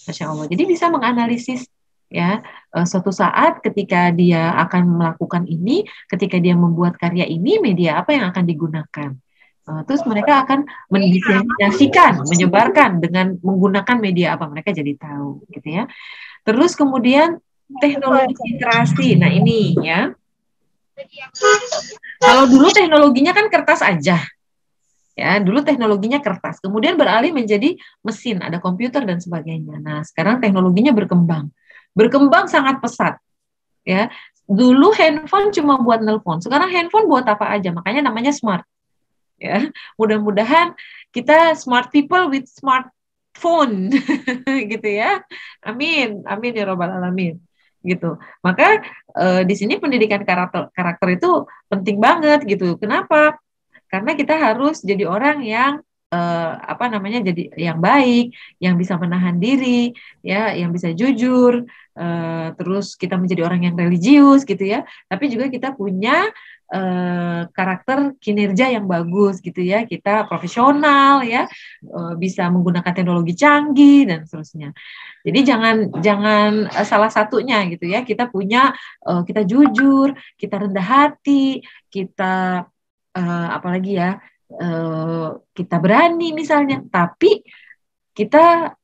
Masya Allah. Jadi bisa menganalisis ya, suatu saat ketika dia akan melakukan ini, ketika dia membuat karya ini, media apa yang akan digunakan. Terus mereka akan mendiseminasikan, menyebarkan dengan menggunakan media apa, mereka jadi tahu gitu ya. Terus kemudian teknologi literasi. Nah, ini ya. Kalau dulu teknologinya kan kertas aja. Ya, dulu teknologinya kertas, kemudian beralih menjadi mesin, ada komputer dan sebagainya. Nah, sekarang teknologinya berkembang sangat pesat. Ya, dulu handphone cuma buat nelpon, sekarang handphone buat apa aja, makanya namanya smart. Ya, mudah-mudahan kita smart people with smartphone, gitu ya. Amin, amin ya robbal alamin. gitu. Maka di sini pendidikan karakter itu penting banget gitu. Kenapa? Karena kita harus jadi orang yang jadi yang baik, yang bisa menahan diri, ya, yang bisa jujur. Terus kita menjadi orang yang religius gitu ya. Tapi juga kita punya karakter kinerja yang bagus gitu ya. Kita profesional ya, bisa menggunakan teknologi canggih dan seterusnya. Jadi jangan salah satunya gitu ya. Kita punya kita jujur, kita rendah hati, kita apalagi ya, kita berani misalnya, tapi kita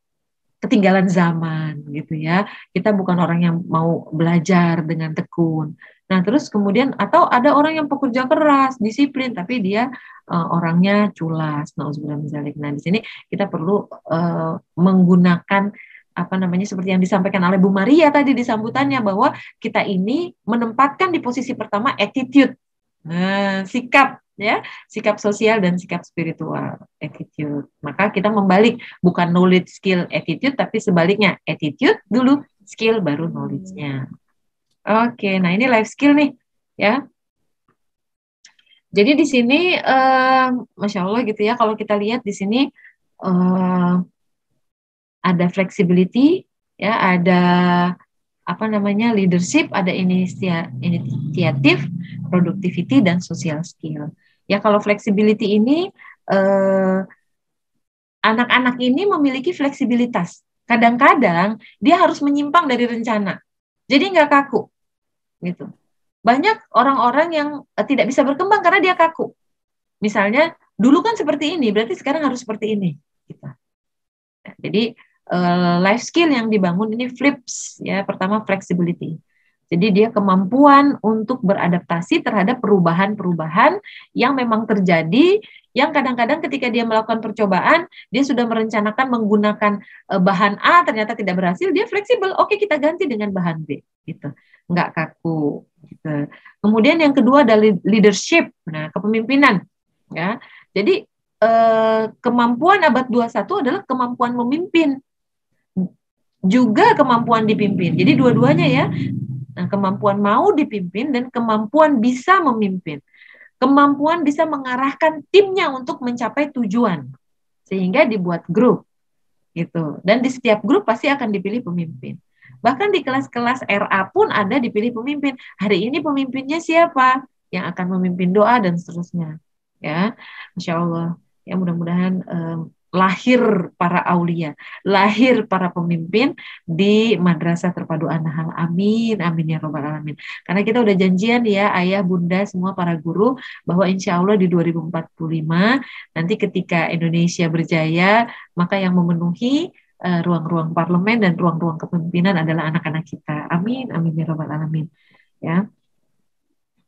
ketinggalan zaman gitu ya. Kita bukan orang yang mau belajar dengan tekun. Nah, terus kemudian atau ada orang yang pekerja keras, disiplin, tapi dia orangnya culas. Nah, di sini kita perlu menggunakan seperti yang disampaikan oleh Bu Maria tadi di sambutannya, bahwa kita ini menempatkan di posisi pertama attitude. Nah, sikap sosial dan sikap spiritual, attitude. Maka kita membalik, bukan knowledge, skill, attitude, tapi sebaliknya, attitude dulu, skill baru knowledge-nya. Oke, nah ini life skill nih, ya. Jadi di sini, Masya Allah gitu ya, kalau kita lihat di sini ada flexibility, ya, ada leadership, ada inisiatif, productivity, dan social skill. Ya, kalau flexibility ini, anak-anak ini memiliki fleksibilitas. Kadang-kadang dia harus menyimpang dari rencana. Jadi nggak kaku. Gitu. Banyak orang-orang yang tidak bisa berkembang karena dia kaku. Misalnya, dulu kan seperti ini, berarti sekarang harus seperti ini. Gitu. Nah, jadi, life skill yang dibangun ini flips, ya. Pertama, flexibility. Jadi dia kemampuan untuk beradaptasi terhadap perubahan-perubahan yang memang terjadi, yang kadang-kadang ketika dia melakukan percobaan, dia sudah merencanakan menggunakan bahan A, ternyata tidak berhasil, dia fleksibel, oke, kita ganti dengan bahan B, gitu. Nggak kaku. Gitu. Kemudian yang kedua adalah leadership, nah, kepemimpinan. Ya. Jadi kemampuan abad 21 adalah kemampuan memimpin, juga kemampuan dipimpin. Jadi dua-duanya ya. Nah, kemampuan mau dipimpin dan kemampuan bisa memimpin. Kemampuan bisa mengarahkan timnya untuk mencapai tujuan. Sehingga dibuat grup. Gitu. Dan di setiap grup pasti akan dipilih pemimpin. Bahkan di kelas-kelas RA pun ada dipilih pemimpin. Hari ini pemimpinnya siapa? Yang akan memimpin doa dan seterusnya. Ya, Masya Allah. Ya, mudah-mudahan lahir para aulia, lahir para pemimpin di Madrasah Terpadu An-Nahl. Amin, amin ya robbal alamin. Karena kita udah janjian ya, ayah, bunda, semua para guru, bahwa insya Allah di 2045 nanti ketika Indonesia berjaya, maka yang memenuhi ruang-ruang parlemen dan ruang-ruang kepemimpinan adalah anak-anak kita. Amin, amin ya robbal alamin. Ya.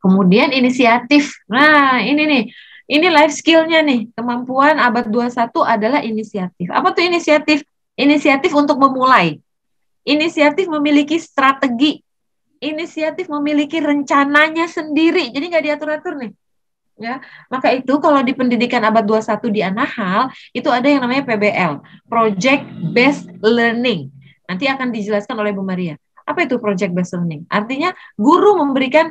Kemudian inisiatif. Nah, ini nih. Ini life skill-nya nih, kemampuan abad 21 adalah inisiatif. Apa tuh inisiatif? Inisiatif untuk memulai. Inisiatif memiliki strategi. Inisiatif memiliki rencananya sendiri. Jadi nggak diatur-atur nih. Ya, maka itu kalau di pendidikan abad 21 di An-Nahl, itu ada yang namanya PBL, Project Based Learning. Nanti akan dijelaskan oleh Bu Maria. Apa itu project based learning? Artinya guru memberikan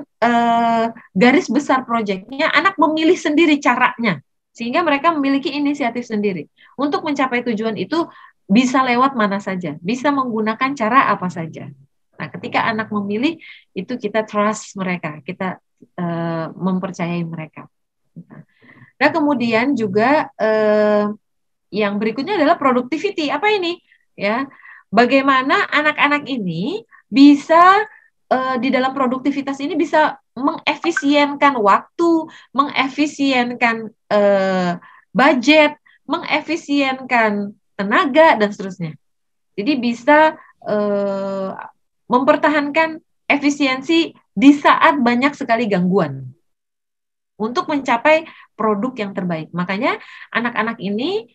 garis besar proyeknya, anak memilih sendiri caranya, sehingga mereka memiliki inisiatif sendiri. Untuk mencapai tujuan itu bisa lewat mana saja, bisa menggunakan cara apa saja. Nah, ketika anak memilih, itu kita trust mereka, kita mempercayai mereka. Nah, kemudian juga yang berikutnya adalah productivity. Apa ini? Ya, bagaimana anak-anak ini bisa di dalam produktivitas ini bisa mengefisienkan waktu, mengefisienkan budget, mengefisienkan tenaga, dan seterusnya. Jadi bisa mempertahankan efisiensi di saat banyak sekali gangguan untuk mencapai produk yang terbaik. Makanya anak-anak ini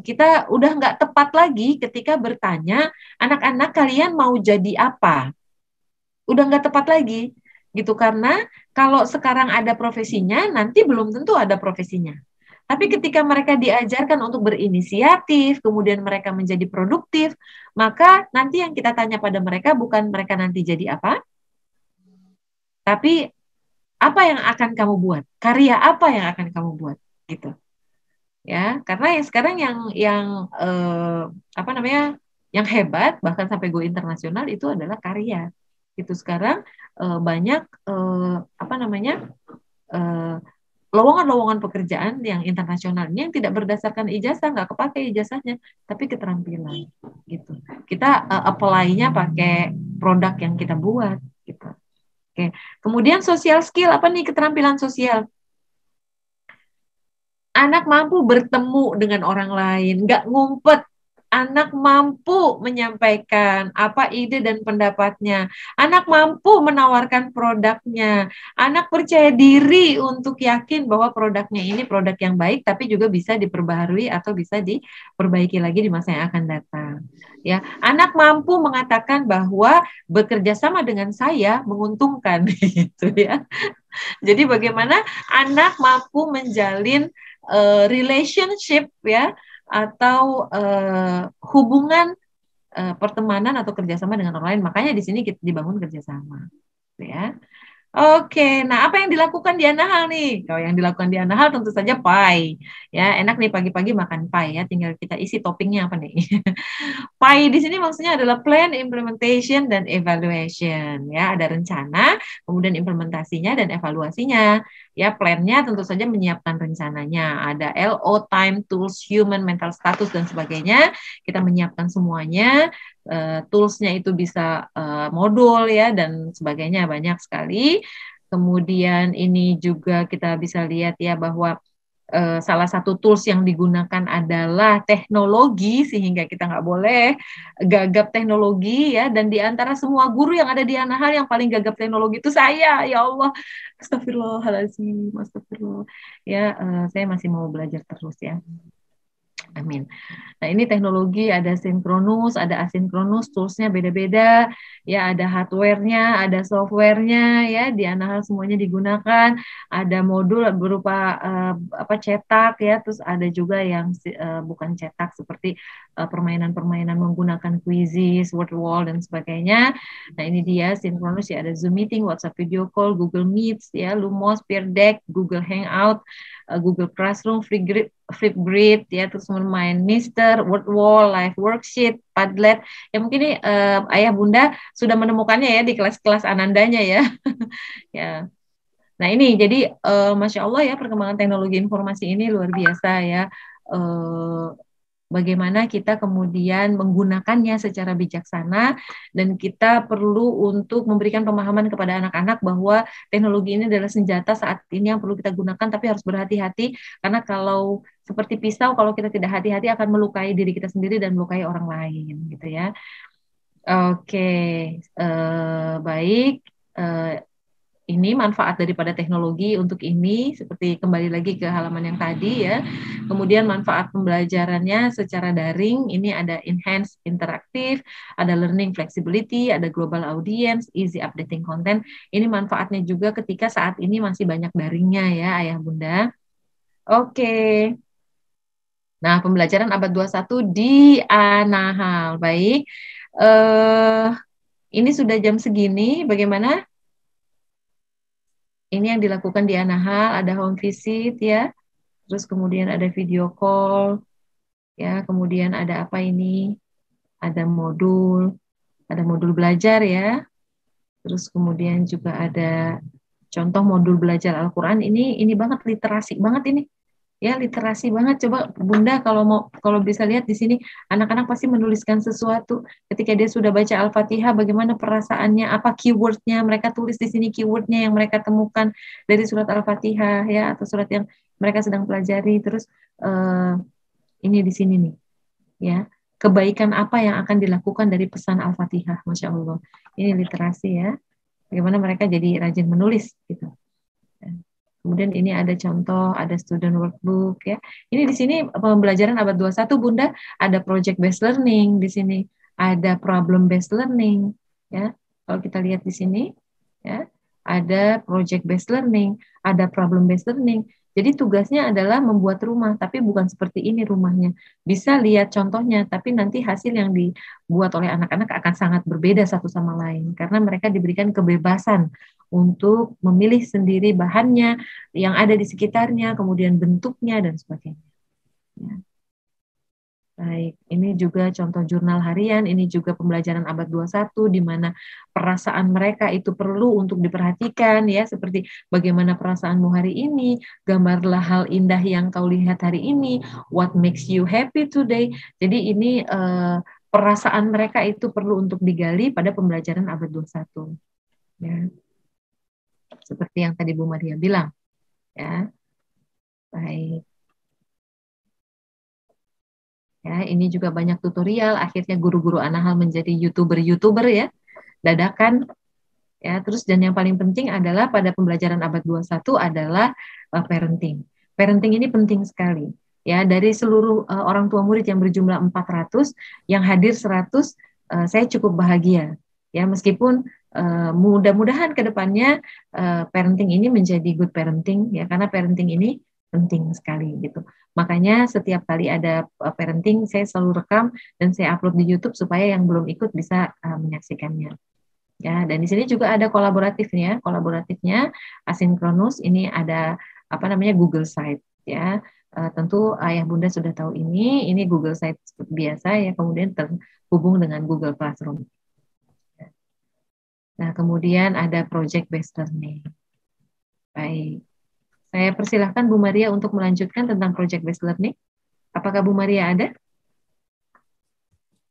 kita udah nggak tepat lagi ketika bertanya, anak-anak kalian mau jadi apa? Udah nggak tepat lagi, gitu. Karena kalau sekarang ada profesinya, nanti belum tentu ada profesinya. Tapi ketika mereka diajarkan untuk berinisiatif, kemudian mereka menjadi produktif, maka nanti yang kita tanya pada mereka bukan mereka nanti jadi apa, tapi apa yang akan kamu buat, karya apa yang akan kamu buat, gitu. Ya, karena yang sekarang yang apa namanya, yang hebat bahkan sampai go internasional itu adalah karya. Itu sekarang banyak apa namanya, eh, lowongan-lowongan pekerjaan yang internasional ini yang tidak berdasarkan ijazah, nggak kepake ijazahnya, tapi keterampilan gitu. Kita apply-nya pakai produk yang kita buat gitu. Oke. Kemudian social skill, apa nih keterampilan sosial? Anak mampu bertemu dengan orang lain, nggak ngumpet. Anak mampu menyampaikan apa ide dan pendapatnya. Anak mampu menawarkan produknya. Anak percaya diri untuk yakin bahwa produknya ini produk yang baik, tapi juga bisa diperbaharui atau bisa diperbaiki lagi di masa yang akan datang. Ya, anak mampu mengatakan bahwa bekerja sama dengan saya menguntungkan, gitu ya. Jadi bagaimana anak mampu menjalin relationship ya atau hubungan pertemanan atau kerjasama dengan orang lain. Makanya di sini kita dibangun kerjasama, ya. Oke, nah apa yang dilakukan di Anahal nih? Kalau yang dilakukan di Anahal tentu saja pie. Ya, enak nih pagi-pagi makan pie ya. Tinggal kita isi toppingnya apa nih? PAI di sini maksudnya adalah plan, implementation, dan evaluation. Ya, ada rencana, kemudian implementasinya dan evaluasinya. Ya, plan-nya tentu saja menyiapkan rencananya. Ada LO, time, tools, human, mental status, dan sebagainya. Kita menyiapkan semuanya. Tools-nya itu bisa modul ya dan sebagainya banyak sekali. Kemudian ini juga kita bisa lihat ya bahwa salah satu tools yang digunakan adalah teknologi sehingga kita nggak boleh gagap teknologi ya, dan di antara semua guru yang ada di Anahal yang paling gagap teknologi itu saya, ya Allah, astagfirullahaladzim, astagfirullah ya, saya masih mau belajar terus ya, amin. Nah, ini teknologi ada sinkronus, ada asinkronus, toolsnya beda-beda, ya ada hardware-nya, ada software-nya, ya di Anahal semuanya digunakan, ada modul berupa apa cetak, ya, terus ada juga yang bukan cetak seperti permainan-permainan menggunakan quizzes, word wall dan sebagainya. Nah, ini dia sinkronus ya, ada Zoom meeting, WhatsApp video call, Google Meets, ya, Lumos, Peer Deck, Google Hangout, Google Classroom, Flipgrid, ya, terus main Mister, Word Wall, Live Worksheet, Padlet. Ya mungkin ini Ayah Bunda sudah menemukannya ya di kelas-kelas Anandanya ya. Ya. Nah ini jadi Masya Allah ya perkembangan teknologi informasi ini luar biasa ya. Bagaimana kita kemudian menggunakannya secara bijaksana dan kita perlu untuk memberikan pemahaman kepada anak-anak bahwa teknologi ini adalah senjata saat ini yang perlu kita gunakan, tapi harus berhati-hati karena kalau seperti pisau kalau kita tidak hati-hati akan melukai diri kita sendiri dan melukai orang lain gitu ya. Oke, baik. Ini manfaat daripada teknologi untuk ini, seperti kembali lagi ke halaman yang tadi ya. Kemudian manfaat pembelajarannya secara daring, ini ada enhanced interaktif, ada learning flexibility, ada global audience, easy updating content. Ini manfaatnya juga ketika saat ini masih banyak daringnya ya Ayah Bunda. Oke. Nah, pembelajaran abad 21 di Anahal. Baik. Ini sudah jam segini, bagaimana? Ini yang dilakukan di Anahal, ada home visit ya, terus kemudian ada video call, ya, kemudian ada apa ini? Ada modul belajar ya, terus kemudian juga ada contoh modul belajar Al-Quran. Ini banget literasi banget ini. Ya, literasi banget. Coba Bunda kalau bisa lihat di sini anak-anak pasti menuliskan sesuatu. Ketika dia sudah baca Al-Fatihah, bagaimana perasaannya, apa keywordnya, mereka tulis di sini keywordnya yang mereka temukan dari surat Al-Fatihah ya, atau surat yang mereka sedang pelajari. Terus ini di sini nih, ya, kebaikan apa yang akan dilakukan dari pesan Al-Fatihah, Masya Allah. Ini literasi ya. Bagaimana mereka jadi rajin menulis gitu. Kemudian ini ada contoh, ada student workbook ya. Ini di sini pembelajaran abad 21 Bunda, ada project based learning di sini, ada problem based learning ya. Kalau kita lihat di sini ya, ada project based learning, ada problem based learning. Jadi tugasnya adalah membuat rumah, tapi bukan seperti ini rumahnya. Bisa lihat contohnya, tapi nanti hasil yang dibuat oleh anak-anak akan sangat berbeda satu sama lain karena mereka diberikan kebebasan untuk memilih sendiri bahannya yang ada di sekitarnya, kemudian bentuknya dan sebagainya. Ya. Baik, ini juga contoh jurnal harian, ini juga pembelajaran abad 21 di mana perasaan mereka itu perlu untuk diperhatikan ya, seperti bagaimana perasaanmu hari ini, gambarlah hal indah yang kau lihat hari ini, what makes you happy today. Jadi ini perasaan mereka itu perlu untuk digali pada pembelajaran abad 21. Ya. Seperti yang tadi Bu Maria bilang, ya. Baik. Ya, ini juga banyak tutorial. Akhirnya guru-guru Anahal menjadi YouTuber ya, dadakan. Ya, terus dan yang paling penting adalah pada pembelajaran abad 21 adalah parenting. Parenting ini penting sekali. Ya, dari seluruh orang tua murid yang berjumlah 400, yang hadir 100, saya cukup bahagia. Ya, meskipun mudah-mudahan ke depannya parenting ini menjadi good parenting ya, karena parenting ini penting sekali gitu. Makanya setiap kali ada parenting saya selalu rekam dan saya upload di YouTube supaya yang belum ikut bisa menyaksikannya. Ya, dan di sini juga ada kolaboratifnya. Kolaboratifnya asinkronus ini ada apa namanya Google Site ya. Tentu ayah bunda sudah tahu ini Google Site seperti biasa ya, kemudian terhubung dengan Google Classroom. Nah, kemudian ada project based learning. Baik. Saya persilahkan Bu Maria untuk melanjutkan tentang project based learning. Apakah Bu Maria ada?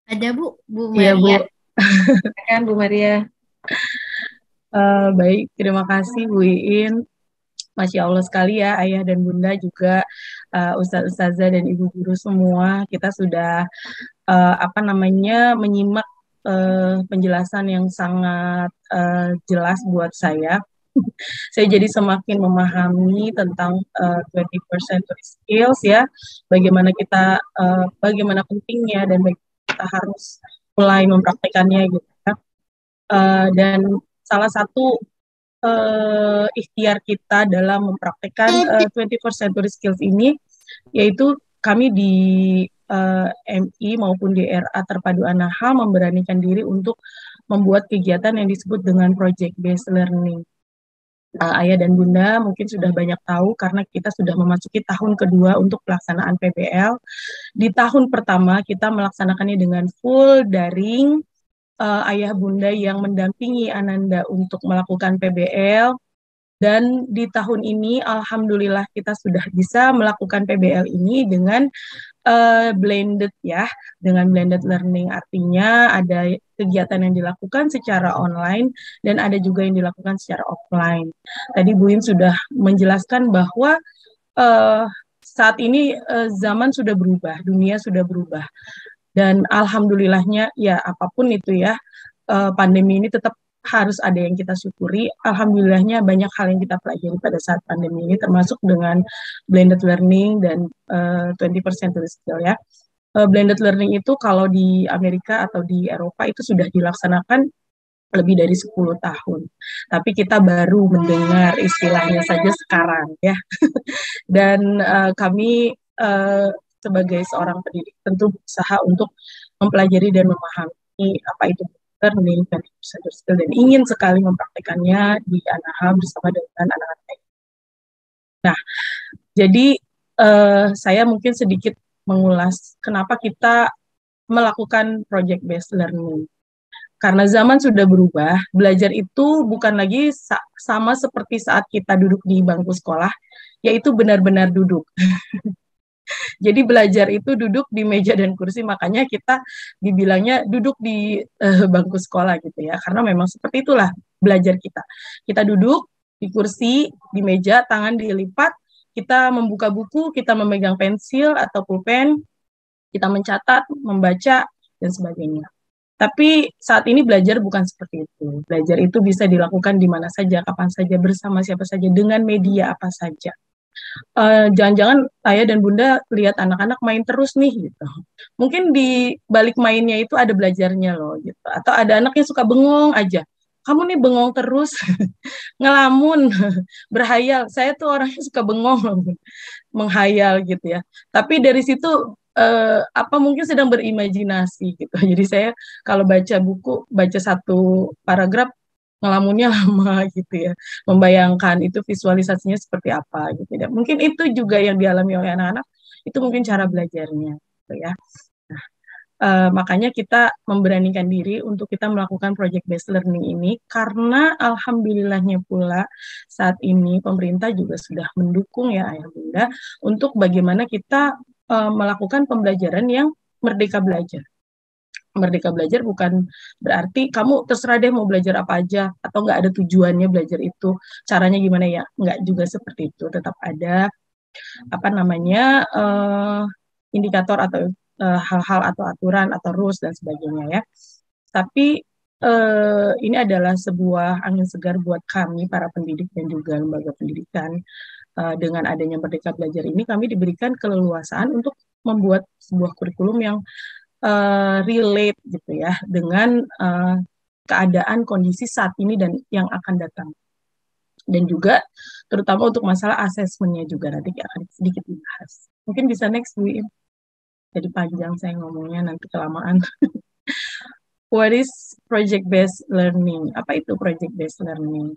Ada Bu Iya Bu. Maria. Kan Bu Maria. Baik, terima kasih Bu Iin. Masya Allah sekali ya ayah dan bunda juga ustaz-ustazah dan ibu guru semua. Kita sudah menyimak penjelasan yang sangat jelas buat saya. Saya jadi semakin memahami tentang 20th century skills ya, bagaimana pentingnya dan kita harus mulai mempraktekannya gitu ya. Dan salah satu ikhtiar kita dalam mempraktekkan 21st century skills ini yaitu kami di MI maupun di RA Terpadu Anahal memberanikan diri untuk membuat kegiatan yang disebut dengan project based learning. Ayah dan bunda mungkin sudah banyak tahu karena kita sudah memasuki tahun kedua untuk pelaksanaan PBL. Di tahun pertama kita melaksanakannya dengan full daring. Ayah bunda yang mendampingi Ananda untuk melakukan PBL. Dan di tahun ini alhamdulillah kita sudah bisa melakukan PBL ini dengan blended ya, dengan blended learning, artinya ada kegiatan yang dilakukan secara online dan ada juga yang dilakukan secara offline. Tadi Bu Im sudah menjelaskan bahwa saat ini zaman sudah berubah, dunia sudah berubah, dan alhamdulillahnya ya apapun itu ya, pandemi ini tetap harus ada yang kita syukuri. Alhamdulillahnya banyak hal yang kita pelajari pada saat pandemi ini, termasuk dengan blended learning dan 20th century skill ya. Blended learning itu kalau di Amerika atau di Eropa itu sudah dilaksanakan lebih dari 10 tahun. Tapi kita baru mendengar istilahnya saja sekarang ya. Dan kami sebagai seorang pendidik tentu berusaha untuk mempelajari dan memahami apa itu learning dan skill dan ingin sekali mempraktekannya di Anahal bersama dengan anak-anak. Nah, jadi saya mungkin sedikit mengulas kenapa kita melakukan project based learning. Karena zaman sudah berubah, belajar itu bukan lagi sama seperti saat kita duduk di bangku sekolah, yaitu benar-benar duduk. Jadi belajar itu duduk di meja dan kursi, makanya kita dibilangnya duduk di bangku sekolah gitu ya, karena memang seperti itulah belajar kita. Kita duduk di kursi, di meja, tangan dilipat, kita membuka buku, kita memegang pensil atau pulpen, kita mencatat, membaca, dan sebagainya. Tapi saat ini belajar bukan seperti itu. Belajar itu bisa dilakukan di mana saja, kapan saja, bersama siapa saja, dengan media apa saja. Jangan-jangan ayah dan bunda lihat anak-anak main terus nih gitu. Mungkin di balik mainnya itu ada belajarnya loh gitu. Atau ada anak yang suka bengong aja. kamu nih bengong terus, ngelamun, berhayal. Saya tuh orangnya suka bengong, menghayal gitu ya. Tapi dari situ mungkin sedang berimajinasi gitu. Jadi saya kalau baca buku, baca satu paragraf ngelamunnya lama gitu ya. Membayangkan itu visualisasinya seperti apa gitu ya. Mungkin itu juga yang dialami oleh anak-anak, itu mungkin cara belajarnya gitu ya. Makanya kita memberanikan diri untuk kita melakukan project based learning ini karena alhamdulillahnya pula saat ini pemerintah juga sudah mendukung ya Ayah Bunda untuk bagaimana kita melakukan pembelajaran yang merdeka belajar. Merdeka belajar bukan berarti kamu terserah deh mau belajar apa aja atau nggak ada tujuannya belajar itu, caranya gimana ya, nggak juga seperti itu, tetap ada indikator atau hal-hal atau aturan atau rules dan sebagainya ya. Tapi ini adalah sebuah angin segar buat kami para pendidik dan juga lembaga pendidikan. Dengan adanya Merdeka Belajar ini kami diberikan keleluasaan untuk membuat sebuah kurikulum yang relate gitu ya dengan keadaan kondisi saat ini dan yang akan datang. Dan juga terutama untuk masalah asesmennya juga nanti akan sedikit dibahas. Mungkin bisa next Bu Im. Jadi panjang saya ngomongnya nanti kelamaan. What is project-based learning? Apa itu project-based learning?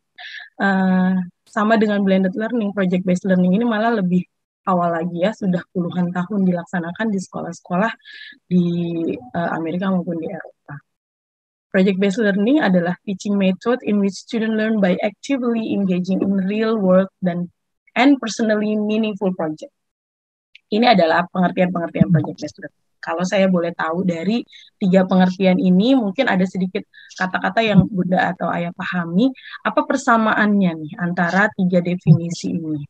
Sama dengan blended learning, project-based learning ini malah lebih awal lagi ya, sudah puluhan tahun dilaksanakan di sekolah-sekolah di Amerika maupun di Eropa. Project-based learning adalah teaching method in which students learn by actively engaging in real world and personally meaningful project. Ini adalah pengertian-pengertian project-based learning. Kalau saya boleh tahu dari 3 pengertian ini, mungkin ada sedikit kata-kata yang Bunda atau Ayah pahami. Apa persamaannya nih antara 3 definisi ini?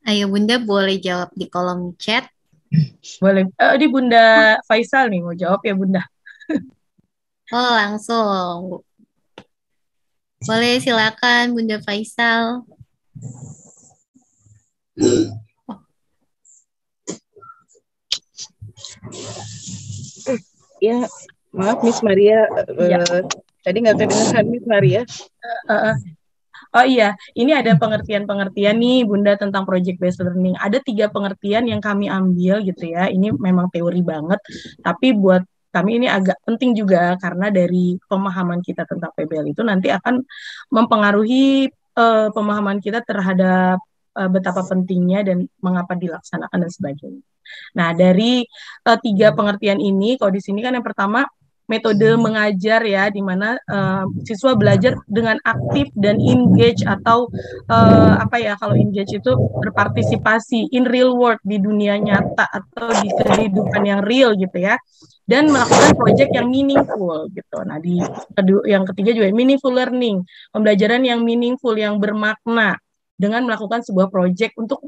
Ayo Bunda boleh jawab di kolom chat. Boleh. Di Bunda Faisal nih mau jawab ya Bunda. Oh langsung. Boleh silakan Bunda Faisal. Ya, maaf Miss Maria, tadi nggak kedengaran Miss Maria. Oh iya, ini ada pengertian-pengertian nih Bunda tentang project-based learning. Ada 3 pengertian yang kami ambil gitu ya. Ini memang teori banget, tapi buat kami ini agak penting juga karena dari pemahaman kita tentang PBL itu nanti akan mempengaruhi pemahaman kita terhadap betapa pentingnya dan mengapa dilaksanakan dan sebagainya. Nah, dari 3 pengertian ini, kalau di sini kan yang pertama metode mengajar ya, di mana siswa belajar dengan aktif dan engage atau kalau engage itu berpartisipasi in real world di dunia nyata atau di kehidupan yang real gitu ya, dan melakukan project yang meaningful gitu. Nah, yang ketiga juga meaningful learning, pembelajaran yang meaningful, yang bermakna dengan melakukan sebuah project untuk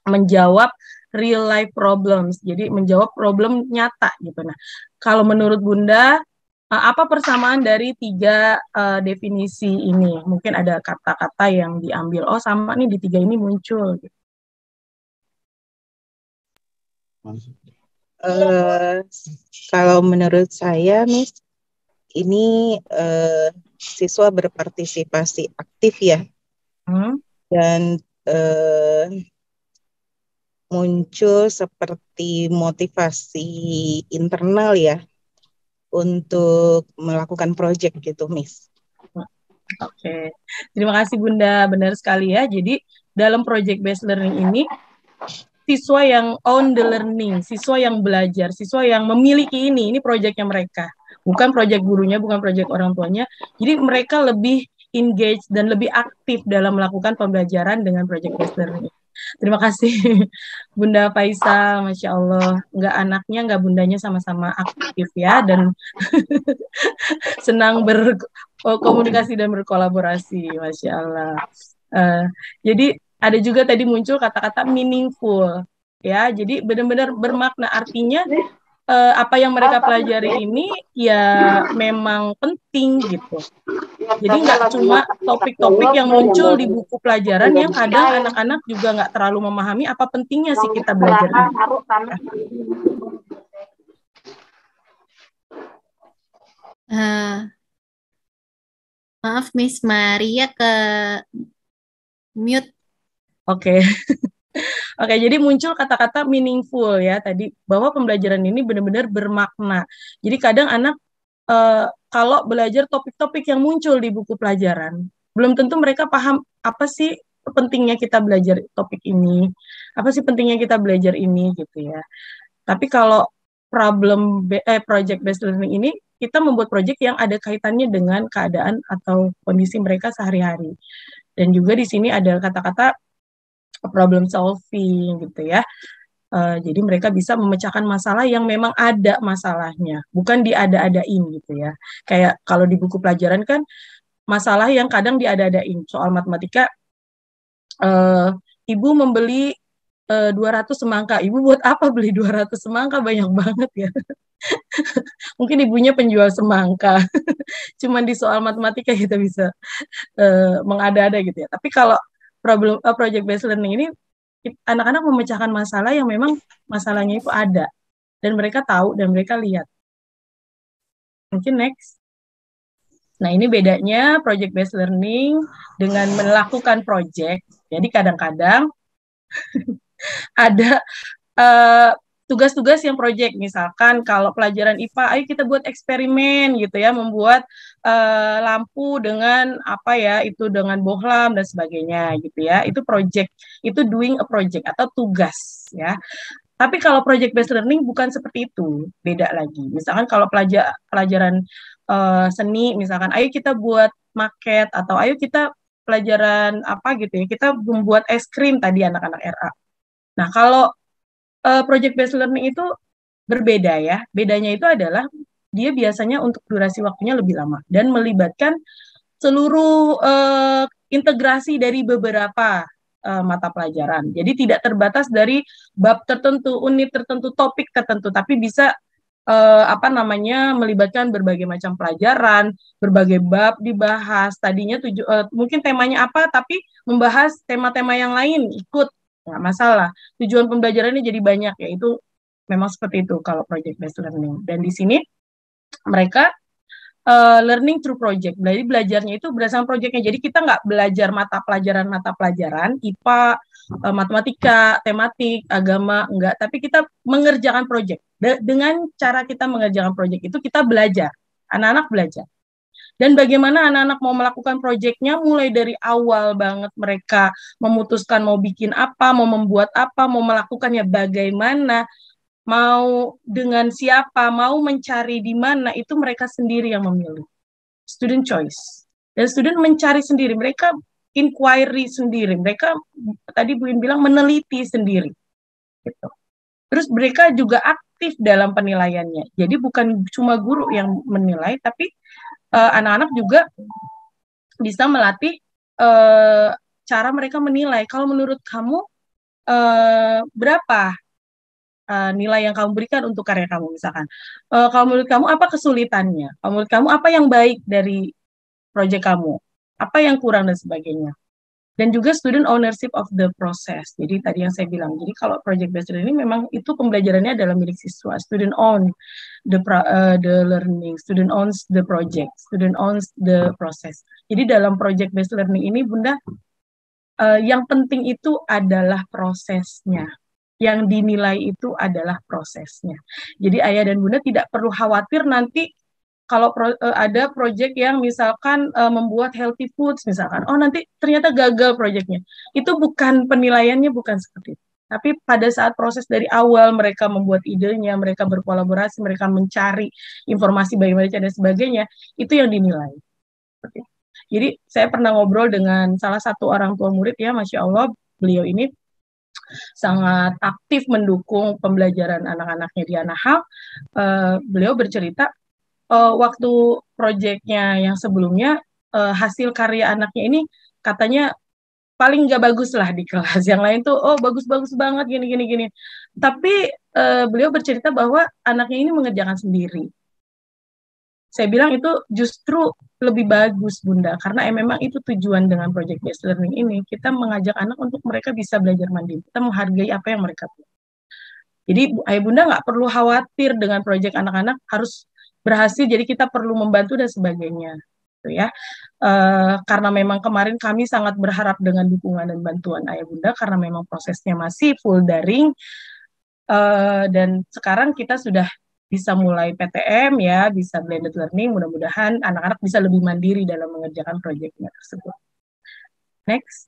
menjawab real life problems, jadi menjawab problem nyata gitu. Nah, kalau menurut Bunda, apa persamaan dari 3 definisi ini? Mungkin ada kata-kata yang diambil, oh sama nih di 3 ini muncul. Gitu. Kalau menurut saya, Miss, ini siswa berpartisipasi aktif ya, dan muncul seperti motivasi internal ya untuk melakukan project gitu, Miss. Oke, terima kasih Bunda, benar sekali ya. Jadi dalam project based learning ini siswa yang own the learning, siswa yang belajar, siswa yang memiliki ini projectnya mereka, bukan project gurunya, bukan project orang tuanya. Jadi mereka lebih engage dan lebih aktif dalam melakukan pembelajaran dengan project based learning. Terima kasih Bunda Faisal, Masya Allah, nggak anaknya, nggak bundanya sama-sama aktif ya, dan senang berkomunikasi dan berkolaborasi, Masya Allah. Jadi ada juga tadi muncul kata-kata meaningful, ya, jadi benar-benar bermakna, artinya apa yang mereka pelajari ini ya memang penting gitu. Jadi nggak cuma topik-topik yang muncul di buku pelajaran yang kadang anak-anak juga nggak terlalu memahami apa pentingnya sih kita belajar ini. Eh, maaf, Miss Maria ke mute. Oke. Oke, jadi muncul kata-kata meaningful ya tadi, bahwa pembelajaran ini benar-benar bermakna. Jadi kadang anak kalau belajar topik-topik yang muncul di buku pelajaran, belum tentu mereka paham apa sih pentingnya kita belajar topik ini, apa sih pentingnya kita belajar ini gitu ya. Tapi kalau project based learning ini, kita membuat project yang ada kaitannya dengan keadaan atau kondisi mereka sehari-hari. Dan juga di sini ada kata-kata problem solving gitu ya. Jadi mereka bisa memecahkan masalah yang memang ada masalahnya, bukan diada-adain gitu ya. Kayak kalau di buku pelajaran kan masalah yang kadang diada-adain. Soal matematika, ibu membeli 200 semangka. Ibu buat apa beli 200 semangka? Banyak banget ya. Mungkin ibunya penjual semangka. Cuman di soal matematika kita bisa mengada-ada gitu ya. Tapi kalau project based learning ini, anak-anak memecahkan masalah yang memang masalahnya itu ada. Dan mereka tahu dan mereka lihat. Mungkin next. Nah, ini bedanya project based learning dengan melakukan project. Jadi kadang-kadang ada tugas-tugas yang project, misalkan kalau pelajaran IPA, ayo kita buat eksperimen gitu ya, membuat lampu dengan apa ya, itu dengan bohlam dan sebagainya gitu ya, itu project, itu doing a project atau tugas ya. Tapi kalau project based learning bukan seperti itu, beda lagi. Misalkan kalau pelajaran seni, misalkan ayo kita buat maket, atau ayo kita pelajaran apa gitu ya, kita membuat es krim tadi anak-anak RA. Nah, kalau project based learning itu berbeda ya. Bedanya itu adalah dia biasanya untuk durasi waktunya lebih lama dan melibatkan seluruh integrasi dari beberapa mata pelajaran. Jadi tidak terbatas dari bab tertentu, unit tertentu, topik tertentu, tapi bisa melibatkan berbagai macam pelajaran, berbagai bab dibahas. Tadinya mungkin temanya apa, tapi membahas tema-tema yang lain ikut, nggak masalah. Tujuan pembelajarannya jadi banyak, yaitu memang seperti itu kalau project based learning. Dan di sini mereka learning through project. Jadi belajarnya itu berdasarkan projectnya. Jadi kita nggak belajar mata pelajaran IPA, matematika, tematik, agama, enggak. Tapi kita mengerjakan project. Dengan cara kita mengerjakan project itu kita belajar. Anak-anak belajar. Dan bagaimana anak-anak mau melakukan proyeknya mulai dari awal banget mereka memutuskan mau bikin apa, mau membuat apa, mau melakukannya bagaimana, mau dengan siapa, mau mencari di mana, itu mereka sendiri yang memilih. Student choice. Dan student mencari sendiri, mereka inquiry sendiri, mereka tadi Bu In bilang meneliti sendiri. Gitu. Terus mereka juga aktif dalam penilaiannya. Jadi bukan cuma guru yang menilai, tapi anak-anak juga bisa melatih cara mereka menilai. Kalau menurut kamu berapa nilai yang kamu berikan untuk karya kamu misalkan? Kalau menurut kamu apa kesulitannya? Kalau menurut kamu apa yang baik dari proyek kamu? Apa yang kurang dan sebagainya? Dan juga student ownership of the process. Jadi tadi yang saya bilang, jadi kalau project based learning memang itu pembelajarannya adalah milik siswa. Student own the learning, student owns the project, student owns the process. Jadi dalam project based learning ini Bunda, yang penting itu adalah prosesnya. Yang dinilai itu adalah prosesnya. Jadi ayah dan Bunda tidak perlu khawatir nanti kalau ada project yang misalkan membuat healthy foods misalkan, oh nanti ternyata gagal projectnya. Itu bukan penilaiannya, bukan seperti itu. Tapi pada saat proses dari awal mereka membuat idenya, mereka berkolaborasi, mereka mencari informasi bagaimana dan sebagainya, itu yang dinilai. Jadi saya pernah ngobrol dengan salah satu orang tua murid ya, Masya Allah, beliau ini sangat aktif mendukung pembelajaran anak-anaknya di Anahal. Beliau bercerita, waktu proyeknya yang sebelumnya, hasil karya anaknya ini katanya paling nggak bagus lah di kelas. Yang lain tuh, oh bagus-bagus banget, gini. Tapi beliau bercerita bahwa anaknya ini mengerjakan sendiri. Saya bilang itu justru lebih bagus Bunda, karena memang itu tujuan dengan project based learning ini. Kita mengajak anak untuk mereka bisa belajar mandiri. Kita menghargai apa yang mereka punya. Jadi Ayah Bunda nggak perlu khawatir dengan proyek anak-anak harus berhasil, jadi kita perlu membantu dan sebagainya. Gitu ya. Karena memang kemarin kami sangat berharap dengan dukungan dan bantuan Ayah Bunda, karena memang prosesnya masih full daring, dan sekarang kita sudah bisa mulai PTM ya, bisa blended learning, mudah-mudahan anak-anak bisa lebih mandiri dalam mengerjakan proyeknya tersebut. Next.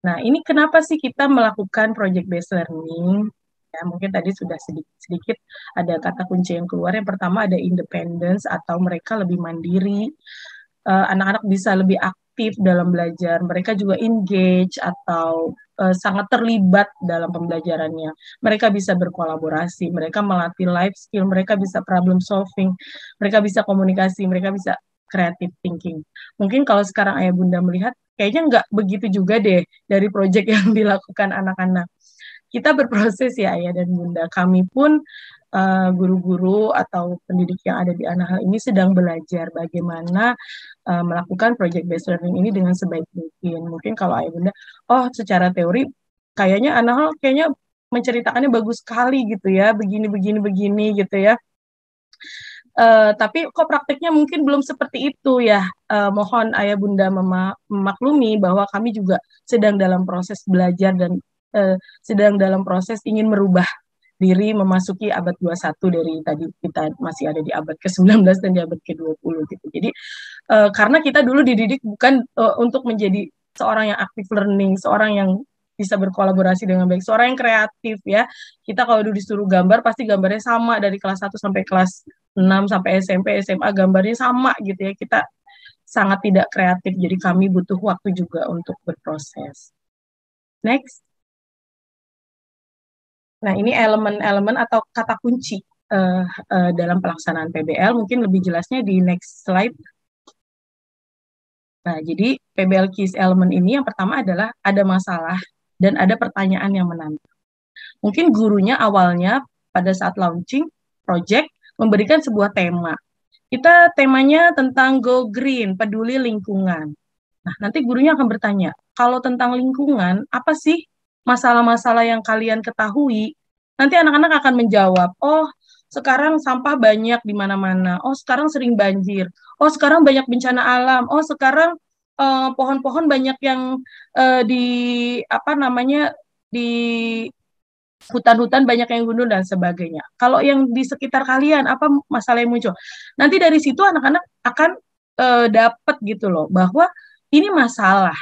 Nah, ini kenapa sih kita melakukan project based learning? Ya, mungkin tadi sudah sedikit ada kata kunci yang keluar. Yang pertama ada independence atau mereka lebih mandiri. Anak-anak bisa lebih aktif dalam belajar. Mereka juga engage atau sangat terlibat dalam pembelajarannya. Mereka bisa berkolaborasi, mereka melatih life skill, mereka bisa problem solving, mereka bisa komunikasi, mereka bisa creative thinking. Mungkin kalau sekarang Ayah Bunda melihat, kayaknya nggak begitu juga deh dari proyek yang dilakukan anak-anak. Kita berproses ya Ayah dan Bunda. Kami pun guru-guru atau pendidik yang ada di Anahal ini sedang belajar bagaimana melakukan project based learning ini dengan sebaik mungkin. Mungkin kalau Ayah Bunda, oh secara teori kayaknya Anahal kayaknya menceritakannya bagus sekali gitu ya, begini gitu ya. Tapi kok prakteknya mungkin belum seperti itu ya. Mohon Ayah Bunda memaklumi bahwa kami juga sedang dalam proses belajar dan sedang dalam proses ingin merubah diri memasuki abad 21 dari tadi kita masih ada di abad ke-19 dan di abad ke-20 gitu. Jadi karena kita dulu dididik bukan untuk menjadi seorang yang active learning, seorang yang bisa berkolaborasi dengan baik, seorang yang kreatif ya. Kita kalau dulu disuruh gambar pasti gambarnya sama dari kelas 1 sampai kelas 6 sampai SMP, SMA gambarnya sama gitu ya. Kita sangat tidak kreatif, jadi kami butuh waktu juga untuk berproses. Next. Nah, ini elemen-elemen atau kata kunci dalam pelaksanaan PBL. Mungkin lebih jelasnya di next slide. Nah, jadi PBL Keys Element ini yang pertama adalah ada masalah dan ada pertanyaan yang menantang. Mungkin gurunya awalnya pada saat launching project memberikan sebuah tema. Kita temanya tentang Go Green, peduli lingkungan. Nah, nanti gurunya akan bertanya, kalau tentang lingkungan, apa sih masalah-masalah yang kalian ketahui? Nanti anak-anak akan menjawab, oh sekarang sampah banyak di mana-mana, oh sekarang sering banjir, oh sekarang banyak bencana alam, oh sekarang pohon-pohon banyak yang di apa namanya di hutan-hutan banyak yang gundul dan sebagainya. Kalau yang di sekitar kalian apa masalah yang muncul? Nanti dari situ anak-anak akan dapat gitu loh bahwa ini masalah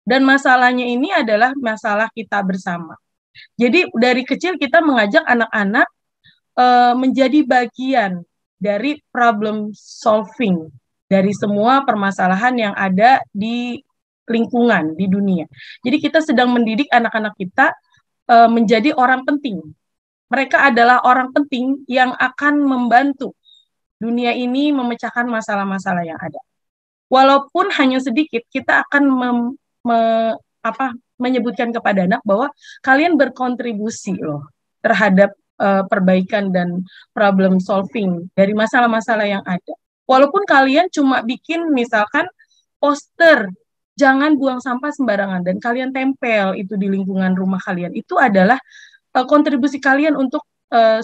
dan masalahnya ini adalah masalah kita bersama. Jadi dari kecil kita mengajak anak-anak menjadi bagian dari problem solving dari semua permasalahan yang ada di lingkungan di dunia. Jadi kita sedang mendidik anak-anak kita menjadi orang penting. Mereka adalah orang penting yang akan membantu dunia ini memecahkan masalah-masalah yang ada. Walaupun hanya sedikit, kita akan menyebutkan kepada anak bahwa kalian berkontribusi loh terhadap perbaikan dan problem solving dari masalah-masalah yang ada. Walaupun kalian cuma bikin misalkan poster jangan buang sampah sembarangan dan kalian tempel itu di lingkungan rumah kalian, itu adalah kontribusi kalian untuk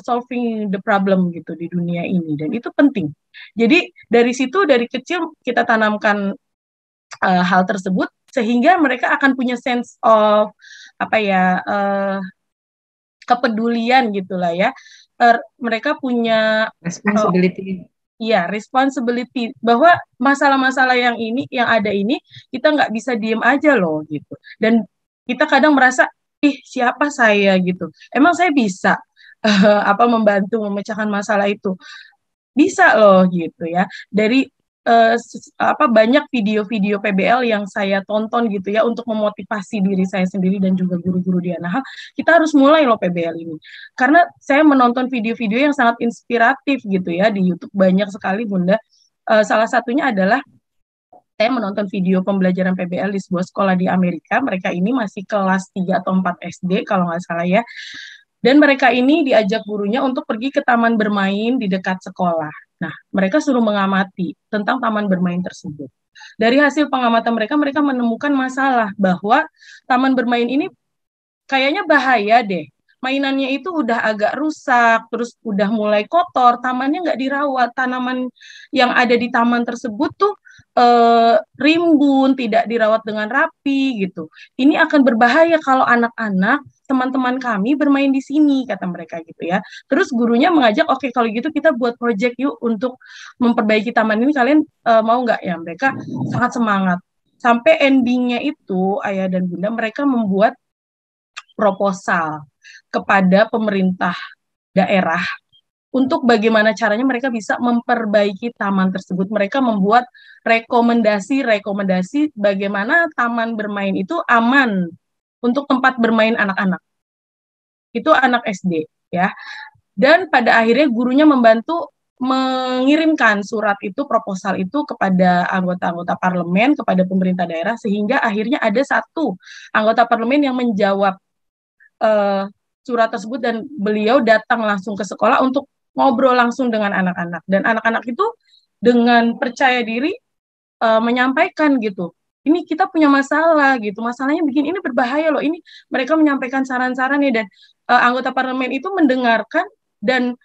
solving the problem gitu di dunia ini dan itu penting. Jadi dari situ dari kecil kita tanamkan hal tersebut sehingga mereka akan punya sense of kepedulian gitulah ya. Mereka punya responsibility. Iya, responsibility bahwa masalah-masalah yang ada ini kita nggak bisa diem aja loh gitu. Dan kita kadang merasa, siapa saya gitu. Emang saya bisa membantu memecahkan masalah itu? Bisa loh gitu ya. Dari banyak video-video PBL yang saya tonton gitu ya untuk memotivasi diri saya sendiri dan juga guru-guru di Anahal, kita harus mulai loh PBL ini. Karena saya menonton video-video yang sangat inspiratif gitu ya di YouTube banyak sekali Bunda. Salah satunya adalah saya menonton video pembelajaran PBL di sebuah sekolah di Amerika. Mereka ini masih kelas 3 atau 4 SD kalau nggak salah ya. Dan mereka ini diajak gurunya untuk pergi ke taman bermain di dekat sekolah. Nah, mereka suruh mengamati tentang taman bermain tersebut. Dari hasil pengamatan mereka menemukan masalah bahwa taman bermain ini kayaknya bahaya deh. Mainannya itu udah agak rusak, terus udah mulai kotor, tamannya nggak dirawat, tanaman yang ada di taman tersebut tuh rimbun, tidak dirawat dengan rapi gitu. Ini akan berbahaya kalau anak-anak, teman-teman kami bermain di sini, kata mereka gitu ya. Terus gurunya mengajak, oke kalau gitu kita buat project yuk untuk memperbaiki taman ini, kalian mau nggak ya? Mereka sangat semangat. Sampai endingnya itu, ayah dan bunda, mereka membuat proposal kepada pemerintah daerah untuk bagaimana caranya mereka bisa memperbaiki taman tersebut. Mereka membuat rekomendasi bagaimana taman bermain itu aman untuk tempat bermain anak-anak. Itu anak SD ya. Dan pada akhirnya gurunya membantu mengirimkan surat itu, proposal itu kepada anggota-anggota parlemen, kepada pemerintah daerah, sehingga akhirnya ada satu anggota parlemen yang menjawab surat tersebut dan beliau datang langsung ke sekolah untuk ngobrol langsung dengan anak-anak. Dan anak-anak itu dengan percaya diri menyampaikan gitu, ini kita punya masalah gitu, masalahnya bikin ini berbahaya loh, ini mereka menyampaikan saran-sarannya dan anggota parlemen itu mendengarkan dan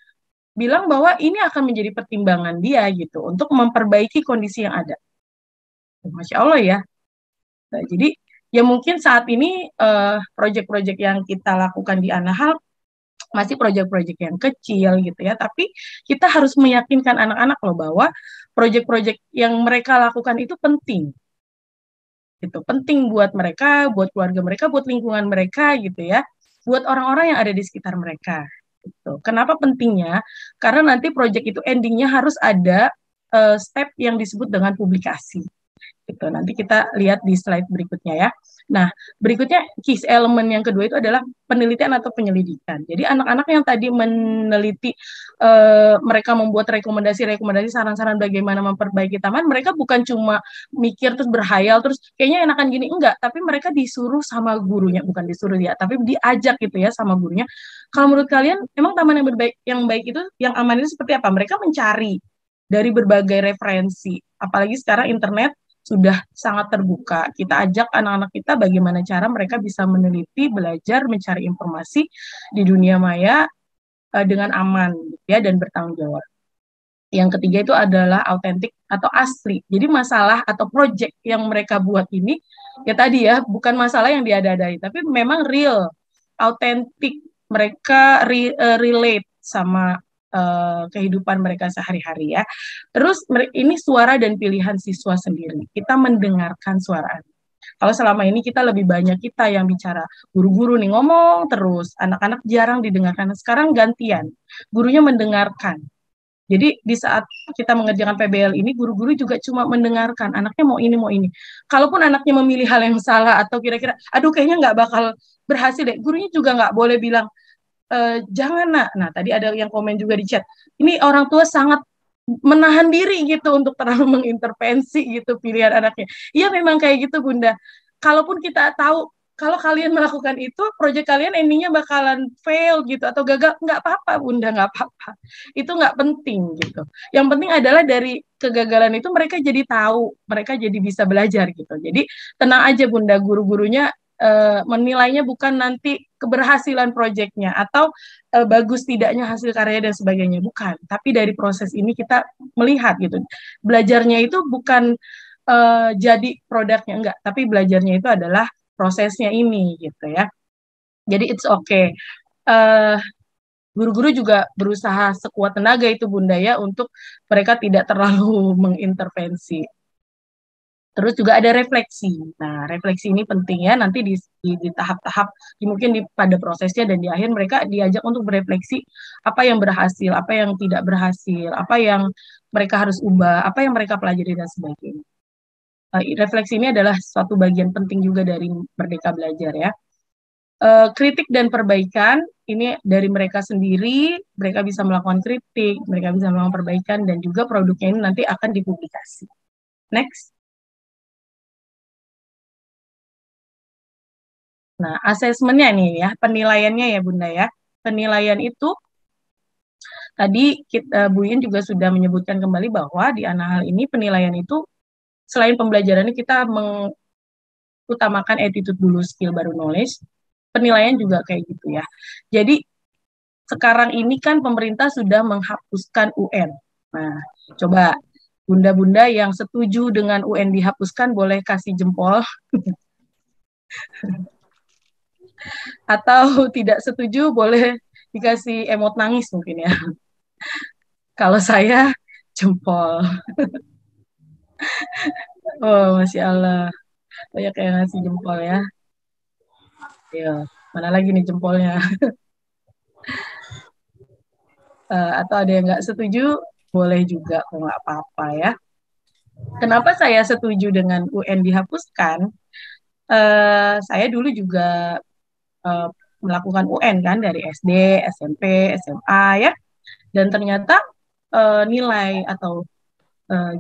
bilang bahwa ini akan menjadi pertimbangan dia gitu untuk memperbaiki kondisi yang ada. Masya Allah ya. Nah, jadi ya mungkin saat ini proyek-proyek yang kita lakukan di Anahal masih proyek-proyek yang kecil gitu ya, tapi kita harus meyakinkan anak-anak loh bahwa proyek-proyek yang mereka lakukan itu penting. Gitu, penting buat mereka, buat keluarga mereka, buat lingkungan mereka gitu ya, buat orang-orang yang ada di sekitar mereka. Gitu. Kenapa pentingnya? Karena nanti proyek itu endingnya harus ada step yang disebut dengan publikasi. Gitu. Nanti kita lihat di slide berikutnya ya. Nah, berikutnya key element yang kedua itu adalah penelitian atau penyelidikan. Jadi anak-anak yang tadi meneliti, mereka membuat rekomendasi, saran-saran bagaimana memperbaiki taman, mereka bukan cuma mikir terus berhayal, terus kayaknya enakan gini, enggak. Tapi mereka disuruh sama gurunya, bukan disuruh ya, tapi diajak gitu ya sama gurunya. Kalau menurut kalian, emang taman yang baik itu, yang aman itu seperti apa? Mereka mencari dari berbagai referensi, apalagi sekarang internet sudah sangat terbuka. Kita ajak anak-anak kita bagaimana cara mereka bisa meneliti, belajar, mencari informasi di dunia maya dengan aman ya dan bertanggung jawab. Yang ketiga itu adalah autentik atau asli. Jadi masalah atau project yang mereka buat ini ya tadi ya bukan masalah yang diada-adai, tapi memang real, autentik. Mereka relate sama kehidupan mereka sehari-hari ya. Terus ini suara dan pilihan siswa sendiri. Kita mendengarkan suara anak. Kalau selama ini kita lebih banyak kita yang bicara, guru-guru nih ngomong terus, anak-anak jarang didengarkan. Sekarang gantian, gurunya mendengarkan. Jadi di saat kita mengerjakan PBL ini, guru-guru juga cuma mendengarkan, anaknya mau ini, mau ini. Kalaupun anaknya memilih hal yang salah atau kira-kira, aduh kayaknya nggak bakal berhasil deh, gurunya juga nggak boleh bilang, jangan nak. Nah tadi ada yang komen juga di chat, ini orang tua sangat menahan diri gitu untuk terlalu mengintervensi gitu pilihan anaknya. Iya memang kayak gitu bunda. Kalaupun kita tahu kalau kalian melakukan itu, proyek kalian endingnya bakalan fail gitu atau gagal, nggak apa-apa bunda, nggak apa-apa. Itu nggak penting gitu. Yang penting adalah dari kegagalan itu mereka jadi tahu, mereka jadi bisa belajar gitu. Jadi tenang aja bunda, guru-gurunya menilainya bukan nanti keberhasilan proyeknya atau bagus tidaknya hasil karya dan sebagainya, bukan. Tapi dari proses ini kita melihat gitu, belajarnya itu bukan jadi produknya, enggak, tapi belajarnya itu adalah prosesnya ini gitu ya. Jadi it's okay. Guru-guru juga berusaha sekuat tenaga itu bunda ya untuk mereka tidak terlalu mengintervensi. Terus juga ada refleksi. Nah, refleksi ini penting ya, nanti di tahap-tahap, mungkin pada prosesnya dan di akhir mereka diajak untuk berefleksi apa yang berhasil, apa yang tidak berhasil, apa yang mereka harus ubah, apa yang mereka pelajari dan sebagainya. Refleksi ini adalah suatu bagian penting juga dari Merdeka Belajar ya. Kritik dan perbaikan, ini dari mereka sendiri, mereka bisa melakukan kritik, mereka bisa melakukan perbaikan, dan juga produknya ini nanti akan dipublikasi. Next. Nah, asesmennya nih ya, penilaiannya ya Bunda ya. Penilaian itu, tadi Bu Yin juga sudah menyebutkan kembali bahwa di Anahal ini penilaian itu, selain pembelajaran ini kita mengutamakan attitude dulu, skill baru knowledge. penilaian juga kayak gitu ya. Jadi sekarang ini kan pemerintah sudah menghapuskan UN. Nah, coba bunda-bunda yang setuju dengan UN dihapuskan boleh kasih jempol, atau tidak setuju boleh dikasih emot nangis mungkin ya. Kalau saya jempol. Oh, Masya Allah. Banyak yang ngasih jempol ya. Ayo, mana lagi nih jempolnya? Atau ada yang nggak setuju, boleh juga, kok nggak apa-apa ya. Kenapa saya setuju dengan UN dihapuskan? Saya dulu juga eh, melakukan UN kan dari SD, SMP, SMA ya, dan ternyata nilai atau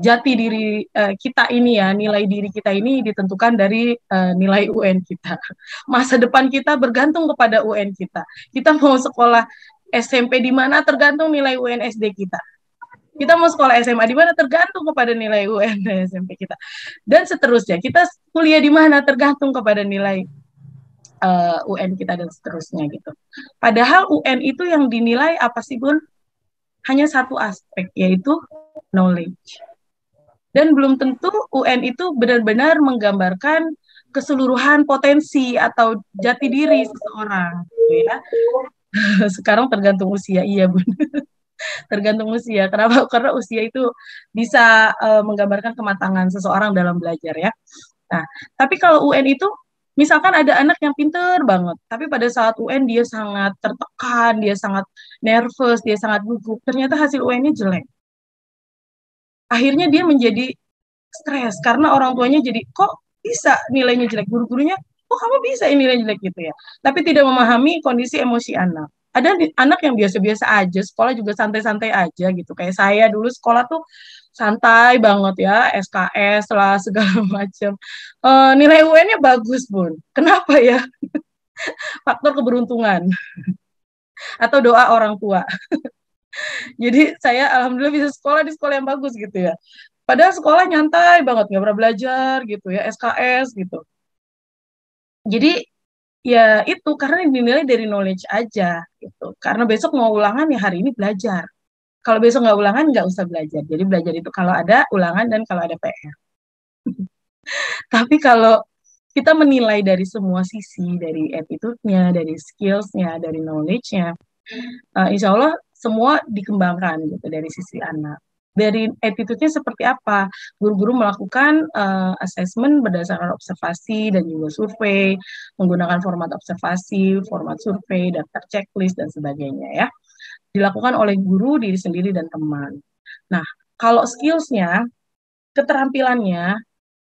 jati diri kita ini ya, nilai diri kita ini ditentukan dari nilai UN kita. Masa depan kita bergantung kepada UN kita. Kita mau sekolah SMP di mana tergantung nilai UN SD kita. Kita mau sekolah SMA di mana tergantung kepada nilai UN SMP kita. Dan seterusnya, kita kuliah di mana tergantung kepada nilai UN kita dan seterusnya gitu. Padahal UN itu yang dinilai apa sih Bun? Hanya satu aspek, yaitu knowledge. Dan belum tentu UN itu benar-benar menggambarkan keseluruhan potensi atau jati diri seseorang, gitu ya. Sekarang tergantung usia, iya Bun. Tergantung usia. Kenapa? Karena usia itu bisa menggambarkan kematangan seseorang dalam belajar ya. Nah, tapi kalau UN itu misalkan ada anak yang pinter banget, tapi pada saat UN dia sangat tertekan, dia sangat nervous, dia sangat gugup, ternyata hasil UN-nya jelek. Akhirnya dia menjadi stres karena orang tuanya jadi kok bisa nilainya jelek, guru-gurunya kok kamu bisa nilainya jelek gitu ya. Tapi tidak memahami kondisi emosi anak. Ada anak yang biasa-biasa aja, sekolah juga santai-santai aja gitu. Kayak saya dulu sekolah tuh santai banget ya, SKS lah segala macam. Nilai UN-nya bagus Bun. Kenapa ya? Faktor keberuntungan atau doa orang tua. Jadi saya alhamdulillah bisa sekolah di sekolah yang bagus gitu ya. Padahal sekolah nyantai banget, nggak pernah belajar gitu ya, SKS gitu. Jadi ya itu karena dinilai dari knowledge aja gitu. Karena besok mau ulangan ya hari ini belajar. Kalau besok nggak ulangan nggak usah belajar. Jadi belajar itu kalau ada ulangan dan kalau ada PR. Tapi kalau kita menilai dari semua sisi, dari attitude-nya, dari skills-nya, dari knowledge-nya, insya Allah semua dikembangkan gitu dari sisi anak. Dari attitude-nya seperti apa? Guru-guru melakukan assessment berdasarkan observasi dan juga survei, menggunakan format observasi, format survei, daftar checklist, dan sebagainya ya. Dilakukan oleh guru, diri sendiri, dan teman. Nah, kalau skills-nya, keterampilannya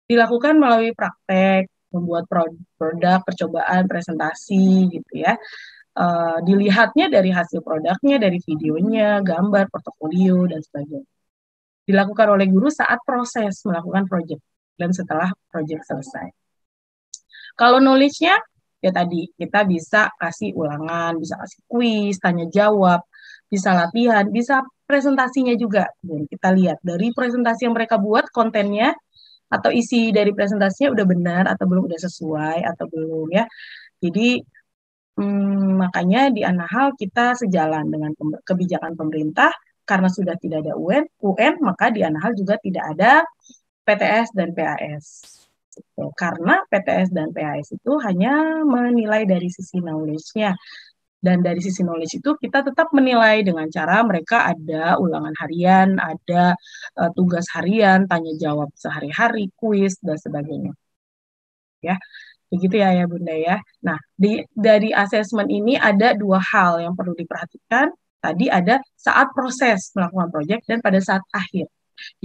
dilakukan melalui praktek, membuat produk, percobaan, presentasi gitu ya. Dilihatnya dari hasil produknya, dari videonya, gambar, portofolio, dan sebagainya. Dilakukan oleh guru saat proses melakukan proyek dan setelah proyek selesai. Kalau knowledge-nya, ya tadi kita bisa kasih ulangan, bisa kasih kuis, tanya jawab, bisa latihan, bisa presentasinya juga. Dan kita lihat dari presentasi yang mereka buat, kontennya atau isi dari presentasinya udah benar atau belum, udah sesuai atau belum ya. Jadi makanya di Anahal kita sejalan dengan kebijakan pemerintah. Karena sudah tidak ada UN, maka di Anahal juga tidak ada PTS dan PAS. Karena PTS dan PAS itu hanya menilai dari sisi knowledge-nya. Dan dari sisi knowledge itu kita tetap menilai dengan cara mereka ada ulangan harian, ada tugas harian, tanya jawab sehari-hari, kuis, dan sebagainya. Ya, begitu ya Bunda ya. Nah, dari asesmen ini ada dua hal yang perlu diperhatikan. Tadi ada saat proses melakukan proyek dan pada saat akhir.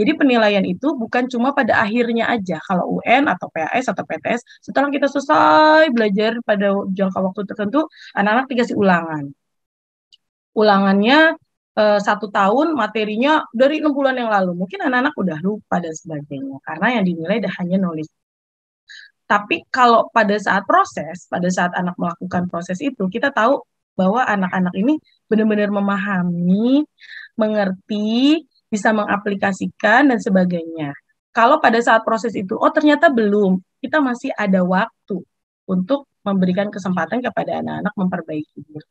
Jadi penilaian itu bukan cuma pada akhirnya aja. Kalau UN atau PAS atau PTS, setelah kita selesai belajar pada jangka waktu tertentu, anak-anak dikasih ulangan. Ulangannya 1 tahun, materinya dari 6 bulan yang lalu. Mungkin anak-anak udah lupa dan sebagainya. Karena yang dinilai hanya knowledge. Tapi kalau pada saat proses, pada saat anak melakukan proses itu, kita tahu bahwa anak-anak ini benar-benar memahami, mengerti, bisa mengaplikasikan, dan sebagainya. Kalau pada saat proses itu, oh ternyata belum, kita masih ada waktu untuk memberikan kesempatan kepada anak-anak memperbaiki diri.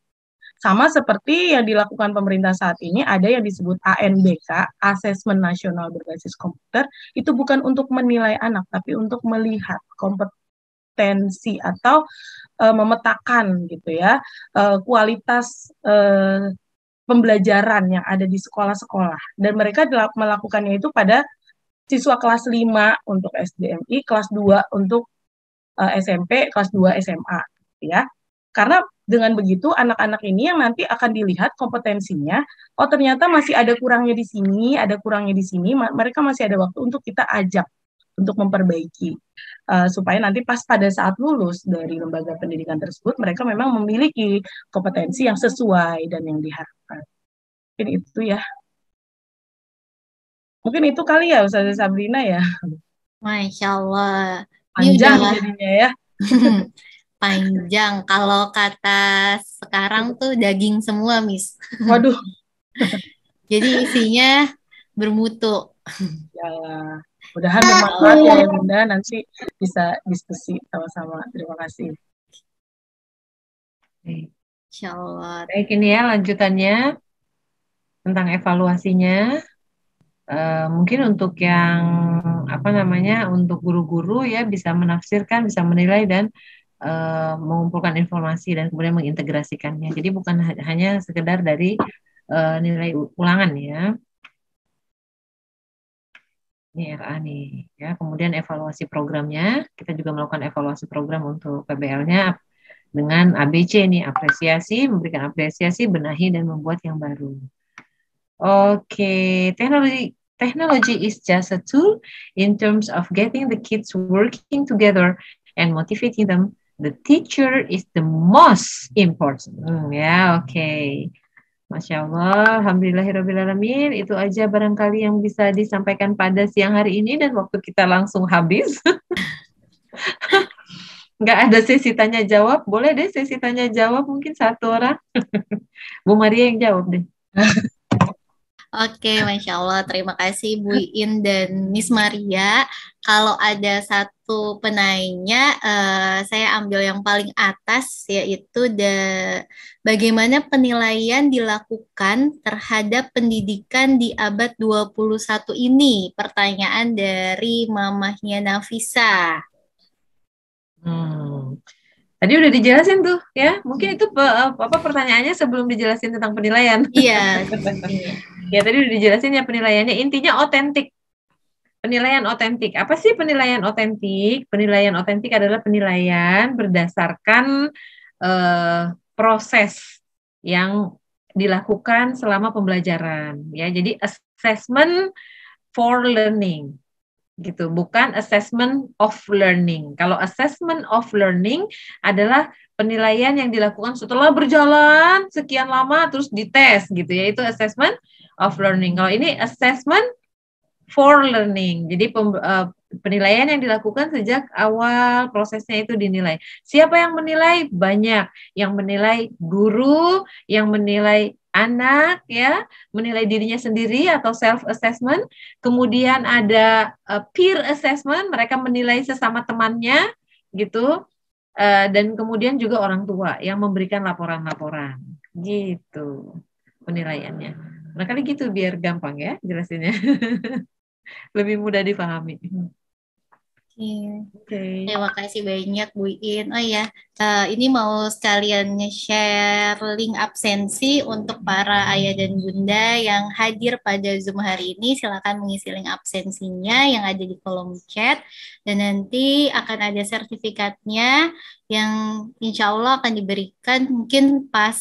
Sama seperti yang dilakukan pemerintah saat ini, ada yang disebut ANBK, Asesmen Nasional Berbasis Komputer, itu bukan untuk menilai anak, tapi untuk melihat kompetensi atau memetakan gitu ya kualitas pembelajaran yang ada di sekolah-sekolah. Dan mereka melakukannya itu pada siswa kelas 5 untuk SDMI, kelas 2 untuk SMP, kelas 2 SMA ya. Karena dengan begitu anak-anak ini yang nanti akan dilihat kompetensinya, oh ternyata masih ada kurangnya di sini, ada kurangnya di sini, mereka masih ada waktu untuk kita ajak untuk memperbaiki supaya nanti pas pada saat lulus dari lembaga pendidikan tersebut mereka memang memiliki kompetensi yang sesuai dan yang diharapkan. Mungkin itu ya. Mungkin itu kali ya Ustazah Sabrina ya. Masya Allah. Panjang jadinya ya. Panjang. Kalau kata sekarang tuh daging semua, Miss. Waduh. Jadi isinya bermutu. Ya, mudahan bermanfaat ya Bunda. Nanti bisa diskusi sama-sama. Terima kasih. Insya Allah. Baik, ini ya lanjutannya tentang evaluasinya. Mungkin untuk yang untuk guru-guru ya bisa menafsirkan, bisa menilai dan mengumpulkan informasi dan kemudian mengintegrasikannya. Jadi bukan hanya sekedar dari nilai ulangan ya. Ini RA nih ya. Kemudian evaluasi programnya, kita juga melakukan evaluasi program untuk PBL-nya dengan ABC nih, apresiasi, memberikan apresiasi, benahi dan membuat yang baru. Oke, technology is just a tool in terms of getting the kids working together and motivating them. The teacher is the most important. Oke. Masya Allah, alhamdulillahirrahmanirrahim. Itu aja barangkali yang bisa disampaikan pada siang hari ini dan waktu kita langsung habis. Nggak ada sesi tanya jawab. Boleh deh sesi tanya jawab mungkin satu orang. Bu Maria yang jawab deh. Oke, Masya Allah. Terima kasih Bu In dan Miss Maria. Kalau ada satu penanya, saya ambil yang paling atas, yaitu bagaimana penilaian dilakukan terhadap pendidikan di abad 21 ini? Pertanyaan dari mamahnya Nafisa. Tadi udah dijelasin tuh ya, mungkin itu pertanyaannya sebelum dijelasin tentang penilaian. Iya. Ya tadi udah dijelasin ya penilaiannya, intinya otentik. Penilaian otentik. Apa sih penilaian otentik? Penilaian otentik adalah penilaian berdasarkan proses yang dilakukan selama pembelajaran. Ya, jadi assessment for learning. Gitu, bukan assessment of learning. Kalau assessment of learning adalah penilaian yang dilakukan setelah berjalan sekian lama terus dites gitu ya, itu assessment of learning. Kalau ini assessment for learning. Jadi penilaian yang dilakukan sejak awal prosesnya itu dinilai. Siapa yang menilai? Banyak. Yang menilai guru, yang menilai anak ya, menilai dirinya sendiri atau self assessment. Kemudian ada peer assessment, mereka menilai sesama temannya gitu. Dan kemudian juga orang tua yang memberikan laporan-laporan gitu penilaiannya. Barangkali gitu biar gampang ya jelasinnya. Lebih mudah dipahami. Okay. Terima kasih banyak Bu In. Oh ya, ini mau sekalian nge-share link absensi untuk para ayah dan bunda yang hadir pada Zoom hari ini. Silakan mengisi link absensinya yang ada di kolom chat. Dan nanti akan ada sertifikatnya yang insya Allah akan diberikan mungkin pas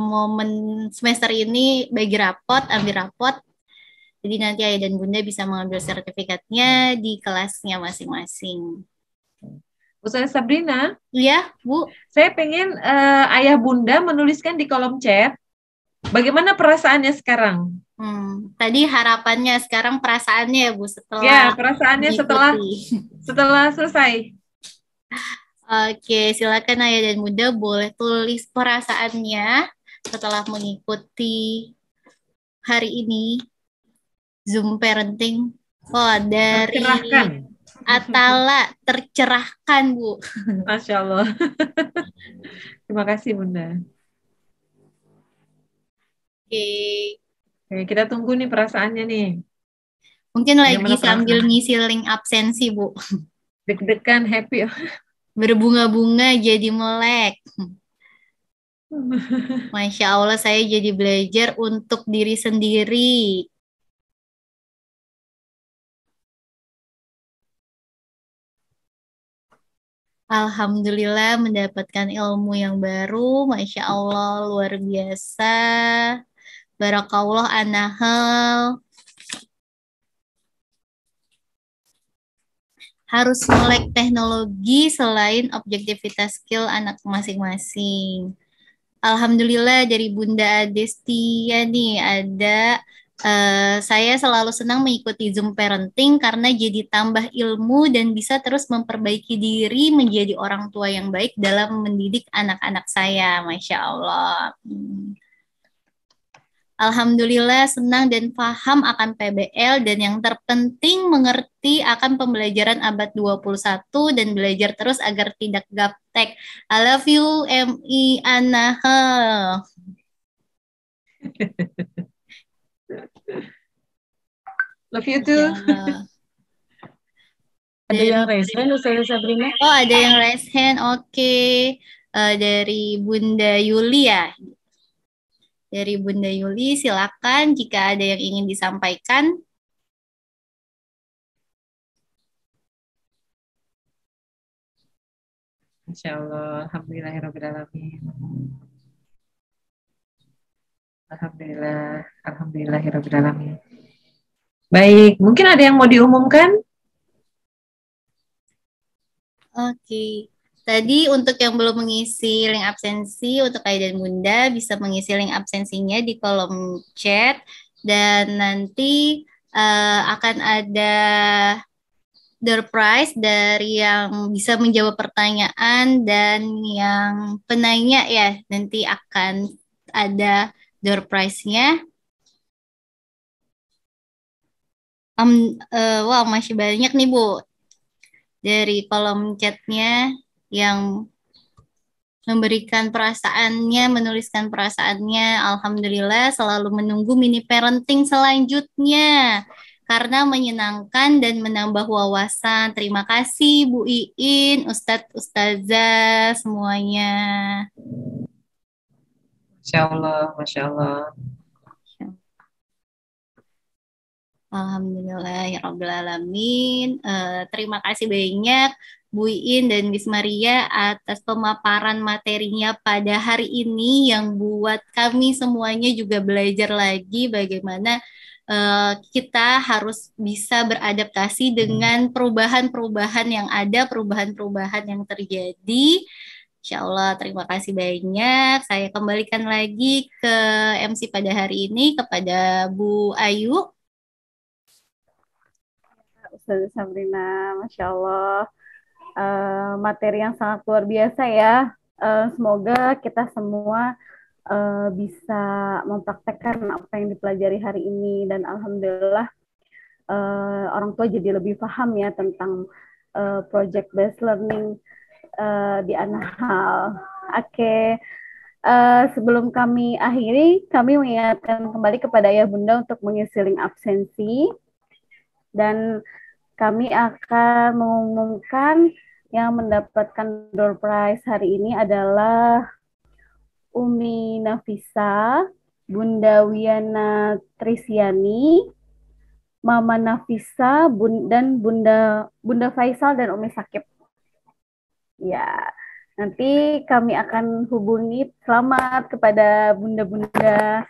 momen semester ini bagi rapot, ambil rapot. Jadi nanti ayah dan bunda bisa mengambil sertifikatnya di kelasnya masing-masing. Ustazah Sabrina? Iya, Bu. Saya pengen ayah bunda menuliskan di kolom chat bagaimana perasaannya sekarang. Tadi harapannya, sekarang perasaannya ya Bu setelah. Ya, perasaannya setelah selesai. Oke, silakan ayah dan bunda boleh tulis perasaannya setelah mengikuti hari ini. Zoom parenting. Oh, dari Atala, tercerahkan, Bu. Masya Allah. Terima kasih Bunda. Oke. Oke, kita tunggu nih perasaannya nih. Mungkin lagi Bagaimana sambil perasaan? ngisi link absensi, Bu. Deg-degan, happy. Berbunga-bunga jadi melek. Masya Allah, saya jadi belajar untuk diri sendiri. Alhamdulillah mendapatkan ilmu yang baru. Masya Allah, luar biasa. Barakallah anahal. Harus melek teknologi selain objektivitas skill anak masing-masing. Alhamdulillah dari Bunda Adestia nih ada saya selalu senang mengikuti Zoom Parenting karena jadi tambah ilmu dan bisa terus memperbaiki diri menjadi orang tua yang baik dalam mendidik anak-anak saya. Masya Allah. Alhamdulillah senang dan paham akan PBL dan yang terpenting mengerti akan pembelajaran abad 21 dan belajar terus agar tidak gaptek. I love you MI Anahel. Love you too. Ada yang raise hand, Ustazah Sabrina? Oh, ada yang raise hand. Oke. Dari Bunda Yuli ya. Dari Bunda Yuli, silakan jika ada yang ingin disampaikan. Masya Allah. Alhamdulillahirrahmanirrahim. Alhamdulillah. Alhamdulillahirrahmanirrahim. Baik, mungkin ada yang mau diumumkan? Oke. Tadi untuk yang belum mengisi link absensi, untuk Ayah dan Bunda bisa mengisi link absensinya di kolom chat. Dan nanti akan ada door prize dari yang bisa menjawab pertanyaan dan yang penanya ya. Nanti akan ada door prize-nya. Wow, masih banyak nih Bu. Dari kolom chatnya yang memberikan perasaannya, menuliskan perasaannya. Alhamdulillah selalu menunggu mini parenting selanjutnya karena menyenangkan dan menambah wawasan. Terima kasih Bu Iin, Ustadz, Ustazah semuanya. Masya Allah, Masya Allah. Alhamdulillah ya Rabbil Alamin. Terima kasih banyak Bu Iin dan Miss Maria atas pemaparan materinya pada hari ini yang buat kami semuanya juga belajar lagi bagaimana kita harus bisa beradaptasi dengan perubahan-perubahan yang ada, perubahan-perubahan yang terjadi. Insya Allah terima kasih banyak. Saya kembalikan lagi ke MC pada hari ini kepada Bu Ayu. Ustazah Sabrina, Masya Allah. Materi yang sangat luar biasa ya. Semoga kita semua bisa mempraktekkan apa yang dipelajari hari ini. Dan Alhamdulillah orang tua jadi lebih paham ya tentang project based learning di Anahal. Oke. Sebelum kami akhiri, kami mengingatkan kembali kepada Ayah Bunda untuk mengisi link absensi. Dan kami akan mengumumkan yang mendapatkan door prize hari ini adalah Umi Nafisa, Bunda Wiana Trisiani, Mama Nafisa, dan Bunda Faisal dan Umi Sakib. Ya, nanti kami akan hubungi selamat kepada bunda-bunda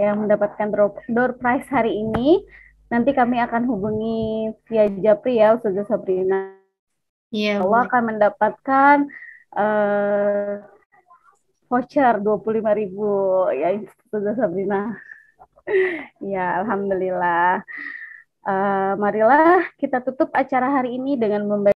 yang mendapatkan door prize hari ini. Nanti kami akan hubungi via Japri ya, Ustazah Sabrina. Iya, Allah akan mendapatkan voucher 25.000 ya, Ustazah Sabrina. Ya, Alhamdulillah. Marilah kita tutup acara hari ini dengan membaca